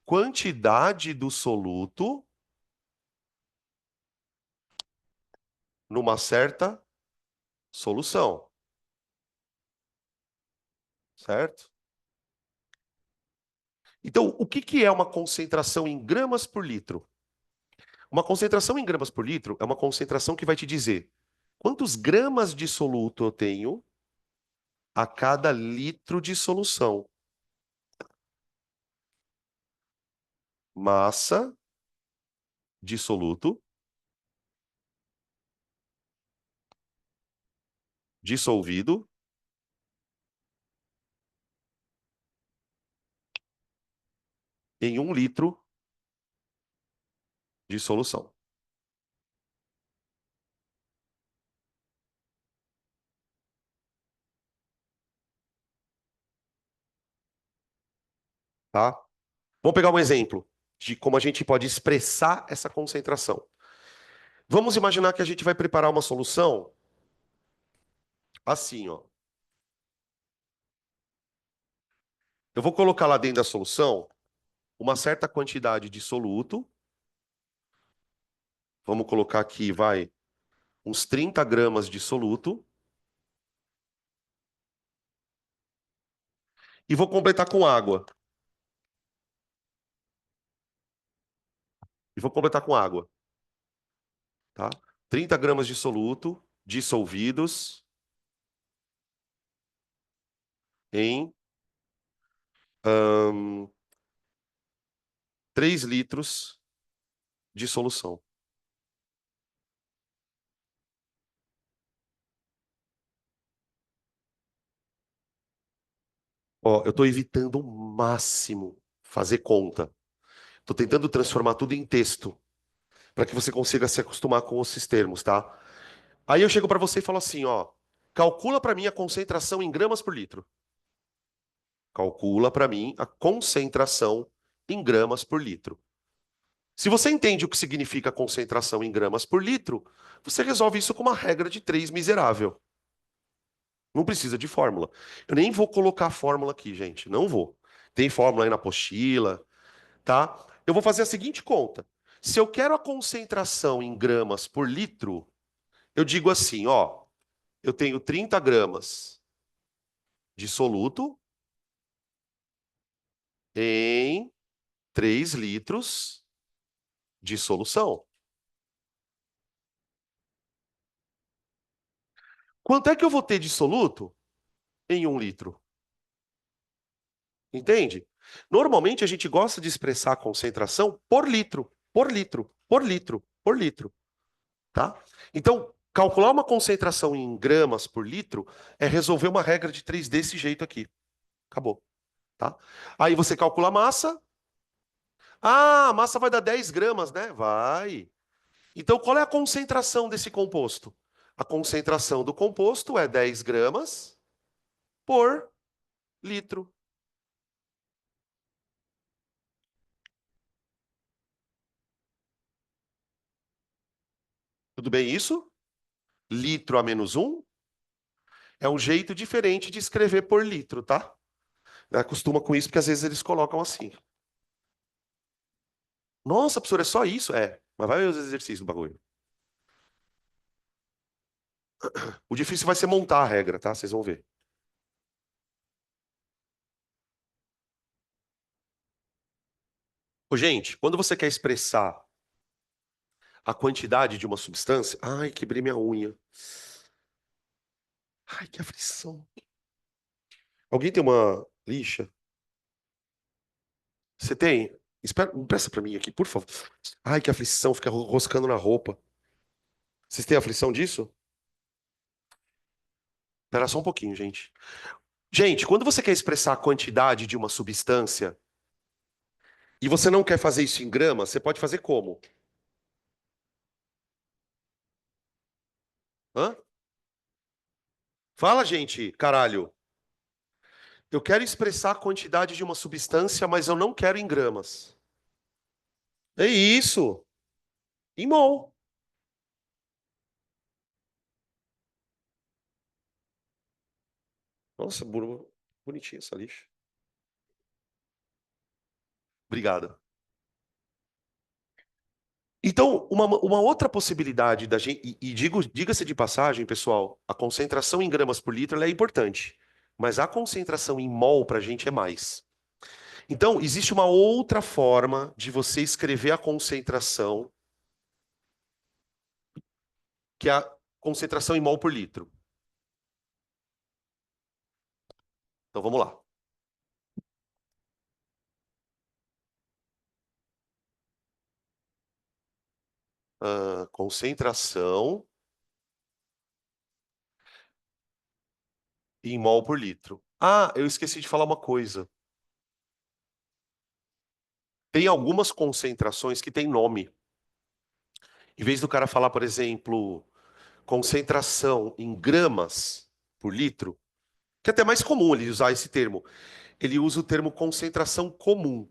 quantidade do soluto numa certa solução, certo? Então, o que que é uma concentração em gramas por litro? Uma concentração em gramas por litro é uma concentração que vai te dizer quantos gramas de soluto eu tenho a cada litro de solução. Massa de soluto dissolvido em 1 litro de solução, tá? Vamos pegar um exemplo de como a gente pode expressar essa concentração. Vamos imaginar que a gente vai preparar uma solução assim, ó. Eu vou colocar lá dentro da solução uma certa quantidade de soluto. Vamos colocar aqui, vai, uns 30 gramas de soluto. E vou completar com água. E vou completar com água, tá? 30 gramas de soluto dissolvidos em ahn, 3 litros de solução. Ó, eu estou evitando o máximo fazer conta. Estou tentando transformar tudo em texto, para que você consiga se acostumar com esses termos, tá? Aí eu chego para você e falo assim, ó, calcula para mim a concentração em gramas por litro. Calcula para mim a concentração em gramas por litro. Se você entende o que significa concentração em gramas por litro, você resolve isso com uma regra de 3 miserável. Não precisa de fórmula. Eu nem vou colocar a fórmula aqui, gente. Não vou. Tem fórmula aí na apostila, tá? Eu vou fazer a seguinte conta. Se eu quero a concentração em gramas por litro, eu digo assim, ó, eu tenho 30 gramas de soluto em 3 litros de solução. Quanto é que eu vou ter de soluto em 1 litro? Entende? Normalmente a gente gosta de expressar a concentração por litro, por litro, por litro, por litro, tá? Então, calcular uma concentração em gramas por litro é resolver uma regra de 3 desse jeito aqui. Acabou, tá? Aí você calcula a massa. Ah, a massa vai dar 10 gramas, né? Vai. Então, qual é a concentração desse composto? A concentração do composto é 10 gramas por litro. Tudo bem isso? Litro a menos um é um jeito diferente de escrever por litro, tá? Acostuma com isso porque às vezes eles colocam assim. Nossa, professor, é só isso? É, mas vai ver os exercícios do bagulho. O difícil vai ser montar a regra, tá? Vocês vão ver. Ô, gente, quando você quer expressar a quantidade de uma substância. Ai, quebrei minha unha. Ai, que aflição. Alguém tem uma lixa? Você tem? Espera, empresta pra mim aqui, por favor. Ai, que aflição, fica roscando na roupa. Vocês têm aflição disso? Espera só um pouquinho, gente. Gente, quando você quer expressar a quantidade de uma substância e você não quer fazer isso em gramas, você pode fazer como? Hã? Fala, gente, caralho. Eu quero expressar a quantidade de uma substância, mas eu não quero em gramas. É isso. Em mol. Nossa, bonitinha essa lixa. Obrigado. Então, uma outra possibilidade da gente, e diga-se de passagem, pessoal, a concentração em gramas por litro ela é importante, mas a concentração em mol para a gente é mais. Então, existe uma outra forma de você escrever a concentração, que é a concentração em mol por litro. Então, vamos lá. Concentração em mol por litro. Ah, eu esqueci de falar uma coisa. Tem algumas concentrações que têm nome. Em vez do cara falar, por exemplo, concentração em gramas por litro, que é até mais comum ele usar esse termo. Ele usa o termo concentração comum.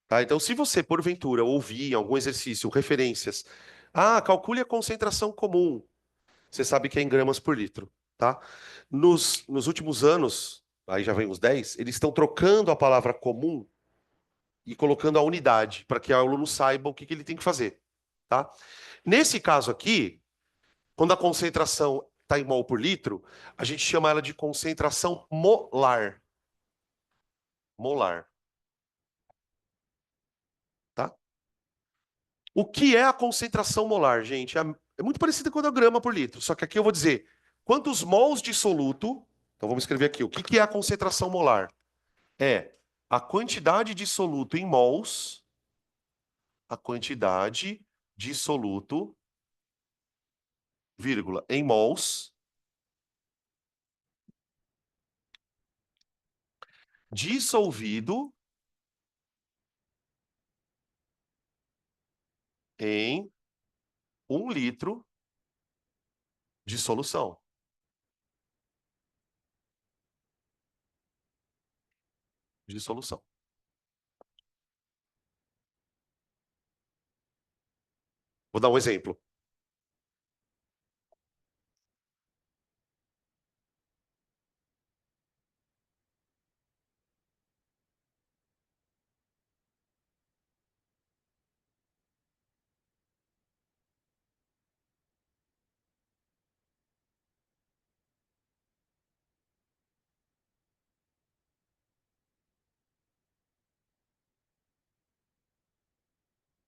Tá? Então, se você, porventura, ouvir em algum exercício referências, calcule a concentração comum, você sabe que é em gramas por litro. Tá? Nos últimos anos, aí já vem uns 10, eles estão trocando a palavra comum e colocando a unidade, para que o aluno saiba o que ele tem que fazer. Tá? Nesse caso aqui, quando a concentração está em mol por litro, a gente chama ela de concentração molar. Molar, tá? O que é a concentração molar, gente? É muito parecida com a grama por litro, só que aqui eu vou dizer Quantos mols de soluto? Então vamos escrever aqui. O que que é a concentração molar? É a quantidade de soluto em mols, a quantidade de soluto, vírgula, em mols, dissolvido em 1 litro de solução. De solução. Vou dar um exemplo.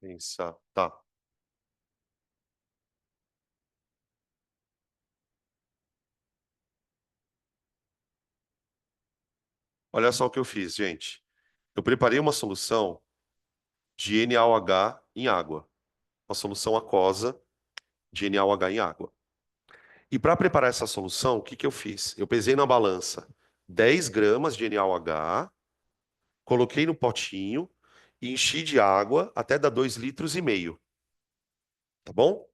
Pensar. Tá. Olha só o que eu fiz, gente. Eu preparei uma solução de NaOH em água. Uma solução aquosa de NaOH em água. E para preparar essa solução, o que que eu fiz? Eu pesei na balança 10 gramas de NaOH, coloquei no potinho e enchi de água até dar 2,5 litros. Tá bom?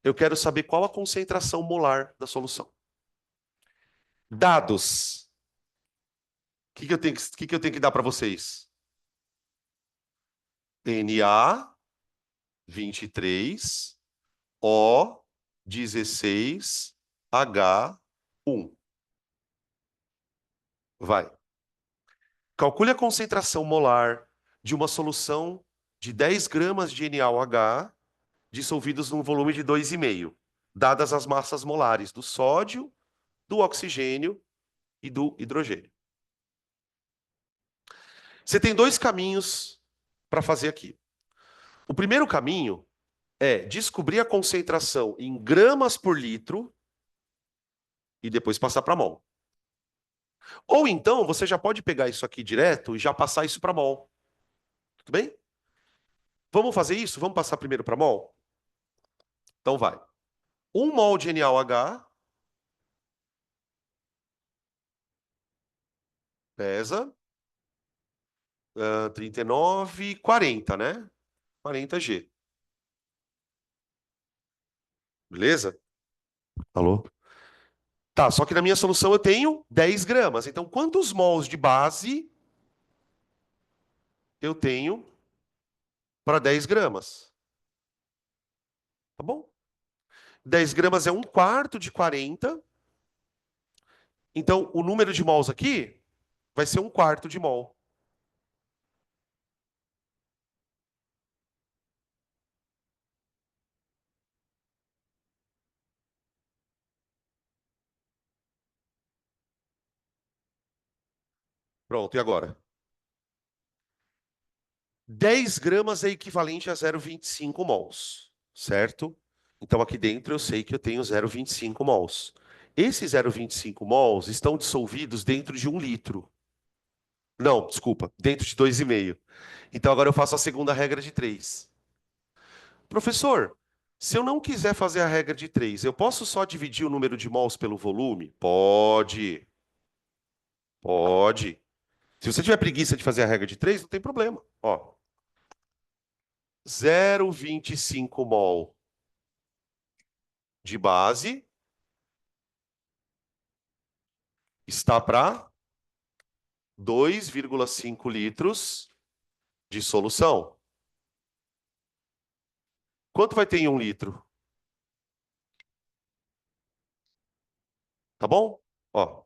Eu quero saber qual a concentração molar da solução. Dados. O que que eu tenho que eu tenho que dar para vocês? Na 23, O 16, H1. Vai. Calcule a concentração molar de uma solução de 10 gramas de NaOH dissolvidos num volume de 2,5, dadas as massas molares do sódio, do oxigênio e do hidrogênio. Você tem dois caminhos para fazer aqui. O primeiro caminho é descobrir a concentração em gramas por litro e depois passar para mol. Ou então você já pode pegar isso aqui direto e já passar isso para mol. Tudo bem? Vamos fazer isso? Vamos passar primeiro para mol? Então vai. 1 mol de NaOH pesa 39, 40, né? 40 G. Beleza? Alô? Tá, só que na minha solução eu tenho 10 gramas. Então, quantos mols de base eu tenho para 10 gramas? Tá bom? 10 gramas é 1/4 de 40. Então, o número de mols aqui vai ser 1/4 de mol. Pronto, e agora? 10 gramas é equivalente a 0,25 mols, certo? Então, aqui dentro eu sei que eu tenho 0,25 mols. Esses 0,25 mols estão dissolvidos dentro de 1 litro. Não, desculpa, dentro de 2,5. Então, agora eu faço a segunda regra de 3. Professor, se eu não quiser fazer a regra de 3, eu posso só dividir o número de mols pelo volume? Pode, pode. Se você tiver preguiça de fazer a regra de 3, não tem problema. Ó, 0,25 mol de base está para 2,5 litros de solução. Quanto vai ter em 1 litro? Tá bom? Ó.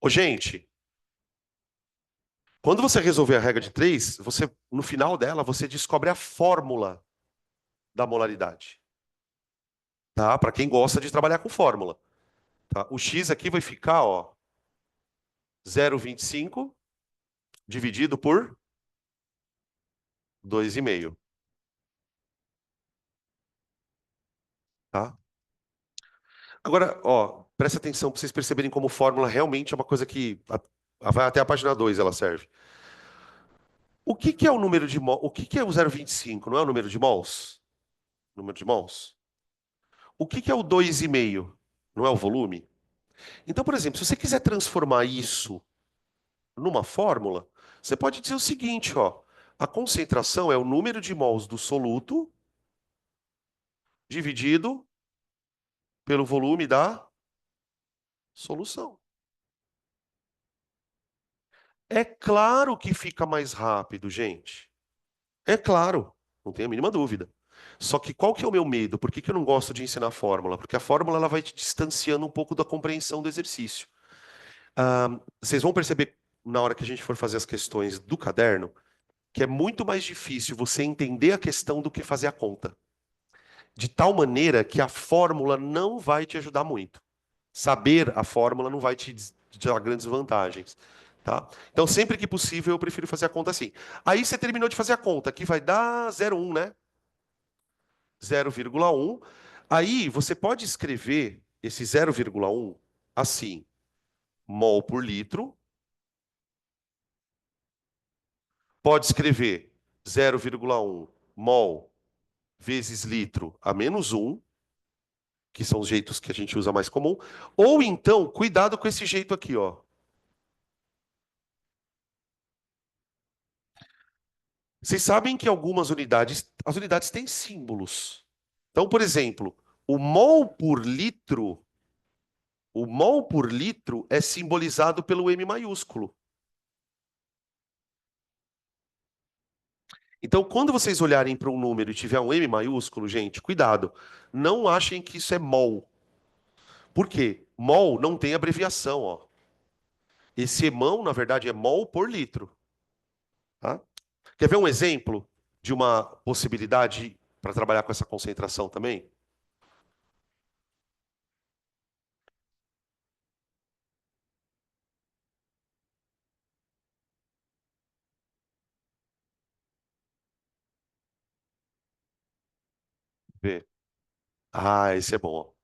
Ô, gente, quando você resolver a regra de 3, você, no final dela, você descobre a fórmula da molaridade. Tá? Para quem gosta de trabalhar com fórmula. Tá? O X aqui vai ficar, ó, 0,25 dividido por 2,5. Tá? Agora, ó, Presta atenção para vocês perceberem como fórmula realmente é uma coisa que vai até a página 2 ela serve. O que que é o número de mol? O que que é o 0,25? Não é o número de mols? Número de mols? O que que é o 2,5? Não é o volume? Então, por exemplo, se você quiser transformar isso numa fórmula, você pode dizer o seguinte, ó. A concentração é o número de mols do soluto dividido pelo volume da solução. É claro que fica mais rápido, gente. É claro, não tenho a mínima dúvida. Só que qual que é o meu medo? Por que que eu não gosto de ensinar fórmula? Porque a fórmula ela vai te distanciando um pouco da compreensão do exercício. Vocês vão perceber na hora que a gente for fazer as questões do caderno que é muito mais difícil você entender a questão do que fazer a conta. De tal maneira que a fórmula não vai te ajudar muito. Saber a fórmula não vai te dar grandes vantagens. Tá? Então, sempre que possível, eu prefiro fazer a conta assim. Aí você terminou de fazer a conta, que vai dar 0,1, né? 0,1. Aí você pode escrever esse 0,1 assim: mol por litro. Pode escrever 0,1 mol vezes litro a menos 1, que são os jeitos que a gente usa mais comum. Ou então, cuidado com esse jeito aqui, ó. Vocês sabem que algumas unidades, as unidades têm símbolos. Então, por exemplo, o mol por litro é simbolizado pelo M maiúsculo. Então, quando vocês olharem para um número e tiver um M maiúsculo, gente, cuidado. Não achem que isso é mol. Por quê? Mol não tem abreviação, ó. Esse emão, na verdade, é mol por litro. Tá? Quer ver um exemplo de uma possibilidade para trabalhar com essa concentração também? Vê. Ah, esse é bom.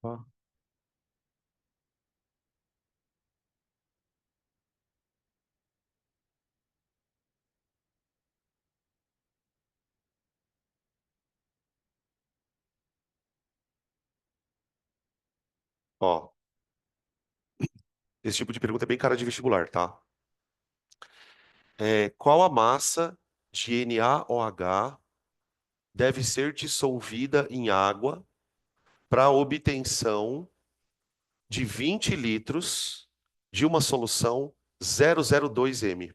Ó. Ó, esse tipo de pergunta é bem cara de vestibular, tá? Qual a massa de NaOH deve ser dissolvida em água para obtenção de 20 litros de uma solução 002 m?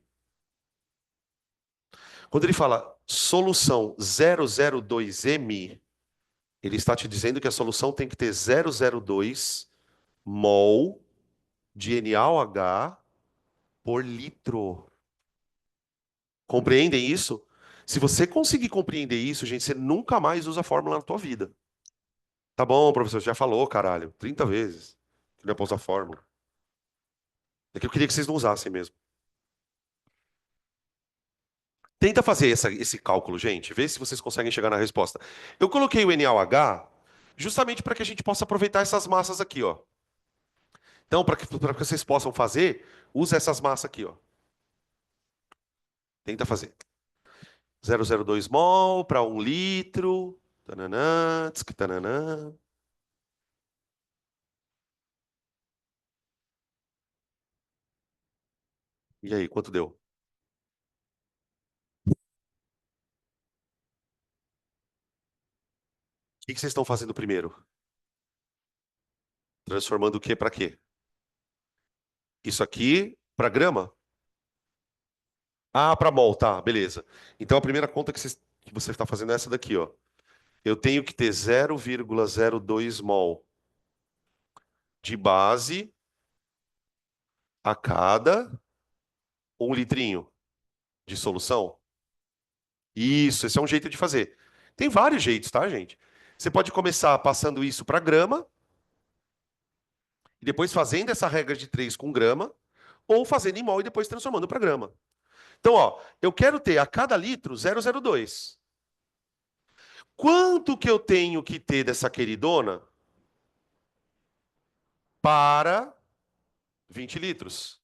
Quando ele fala solução 002 m, ele está te dizendo que a solução tem que ter 002 mol de NaOH por litro. Compreendem isso? Se você conseguir compreender isso, gente, você nunca mais usa a fórmula na tua vida. Tá bom, professor, já falou, caralho, 30 vezes que não é pra usar fórmula. É que eu queria que vocês não usassem mesmo. Tenta fazer esse cálculo, gente. Vê se vocês conseguem chegar na resposta. Eu coloquei o NaOH justamente para que a gente possa aproveitar essas massas aqui, ó. Então, para que vocês possam fazer, usa essas massas aqui, ó. Tenta fazer. 0,02 mol para 1 litro. Tananã, tsk, tananã. E aí, quanto deu? O que que vocês estão fazendo primeiro? Transformando o quê para quê? Isso aqui para grama? Ah, para mol, tá, beleza. Então a primeira conta que você está fazendo é essa daqui, ó. Eu tenho que ter 0,02 mol de base a cada 1 litrinho de solução. Isso, esse é um jeito de fazer. Tem vários jeitos, tá, gente? Você pode começar passando isso para grama, e depois fazendo essa regra de 3 com grama, ou fazendo em mol e depois transformando para grama. Então, ó, eu quero ter a cada litro 0,02. Quanto que eu tenho que ter dessa queridona para 20 litros?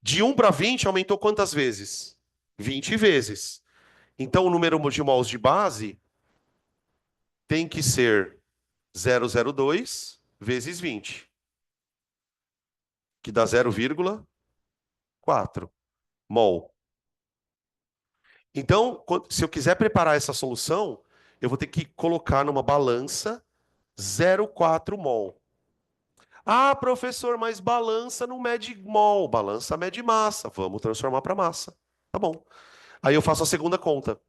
De 1 para 20 aumentou quantas vezes? 20 vezes. Então, o número de mols de base tem que ser 0,02 vezes 20, que dá 0,4 mol. Então, se eu quiser preparar essa solução, eu vou ter que colocar numa balança 0,4 mol. Ah, professor, mas balança não mede mol, balança mede massa. Vamos transformar para massa. Tá bom. Aí eu faço a segunda conta.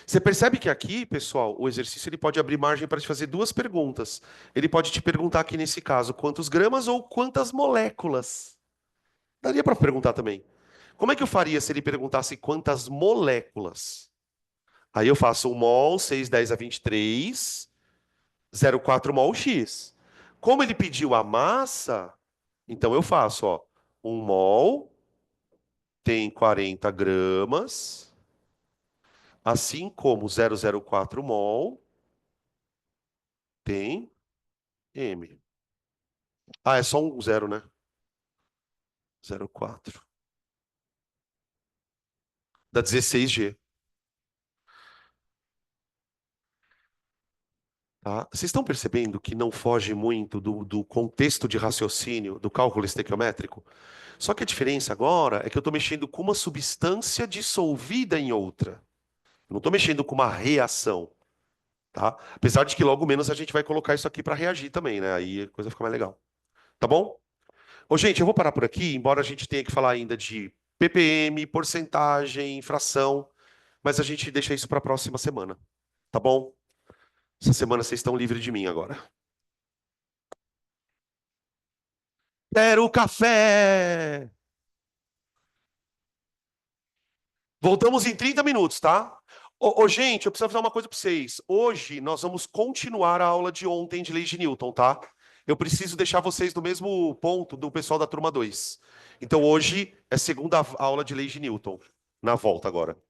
Você percebe que aqui, pessoal, o exercício ele pode abrir margem para te fazer duas perguntas. Ele pode te perguntar aqui nesse caso quantos gramas ou quantas moléculas. Daria para perguntar também. Como é que eu faria se ele perguntasse quantas moléculas? Aí eu faço 1 mol, 6, 10 a 23, 0,4 mol X. Como ele pediu a massa, então eu faço, ó, 1 mol tem 40 gramas, assim como 0,04 mol tem M. Ah, é só um zero, né? 0,4. Dá 16G. Tá? Vocês estão percebendo que não foge muito do contexto de raciocínio do cálculo estequiométrico? Só que a diferença agora é que eu estou mexendo com uma substância dissolvida em outra. Eu não estou mexendo com uma reação, tá? Apesar de que logo menos a gente vai colocar isso aqui para reagir também, né? Aí a coisa fica mais legal. Tá bom? Ô, gente, eu vou parar por aqui, embora a gente tenha que falar ainda de ppm, porcentagem, fração, mas a gente deixa isso para a próxima semana, tá bom? Essa semana vocês estão livres de mim agora. Quero café! Voltamos em 30 minutos, tá? Ô, gente, eu preciso avisar uma coisa para vocês. Hoje nós vamos continuar a aula de ontem de Leis de Newton, tá? Eu preciso deixar vocês no mesmo ponto do pessoal da turma 2. Então hoje é segunda aula de Leis de Newton, na volta agora.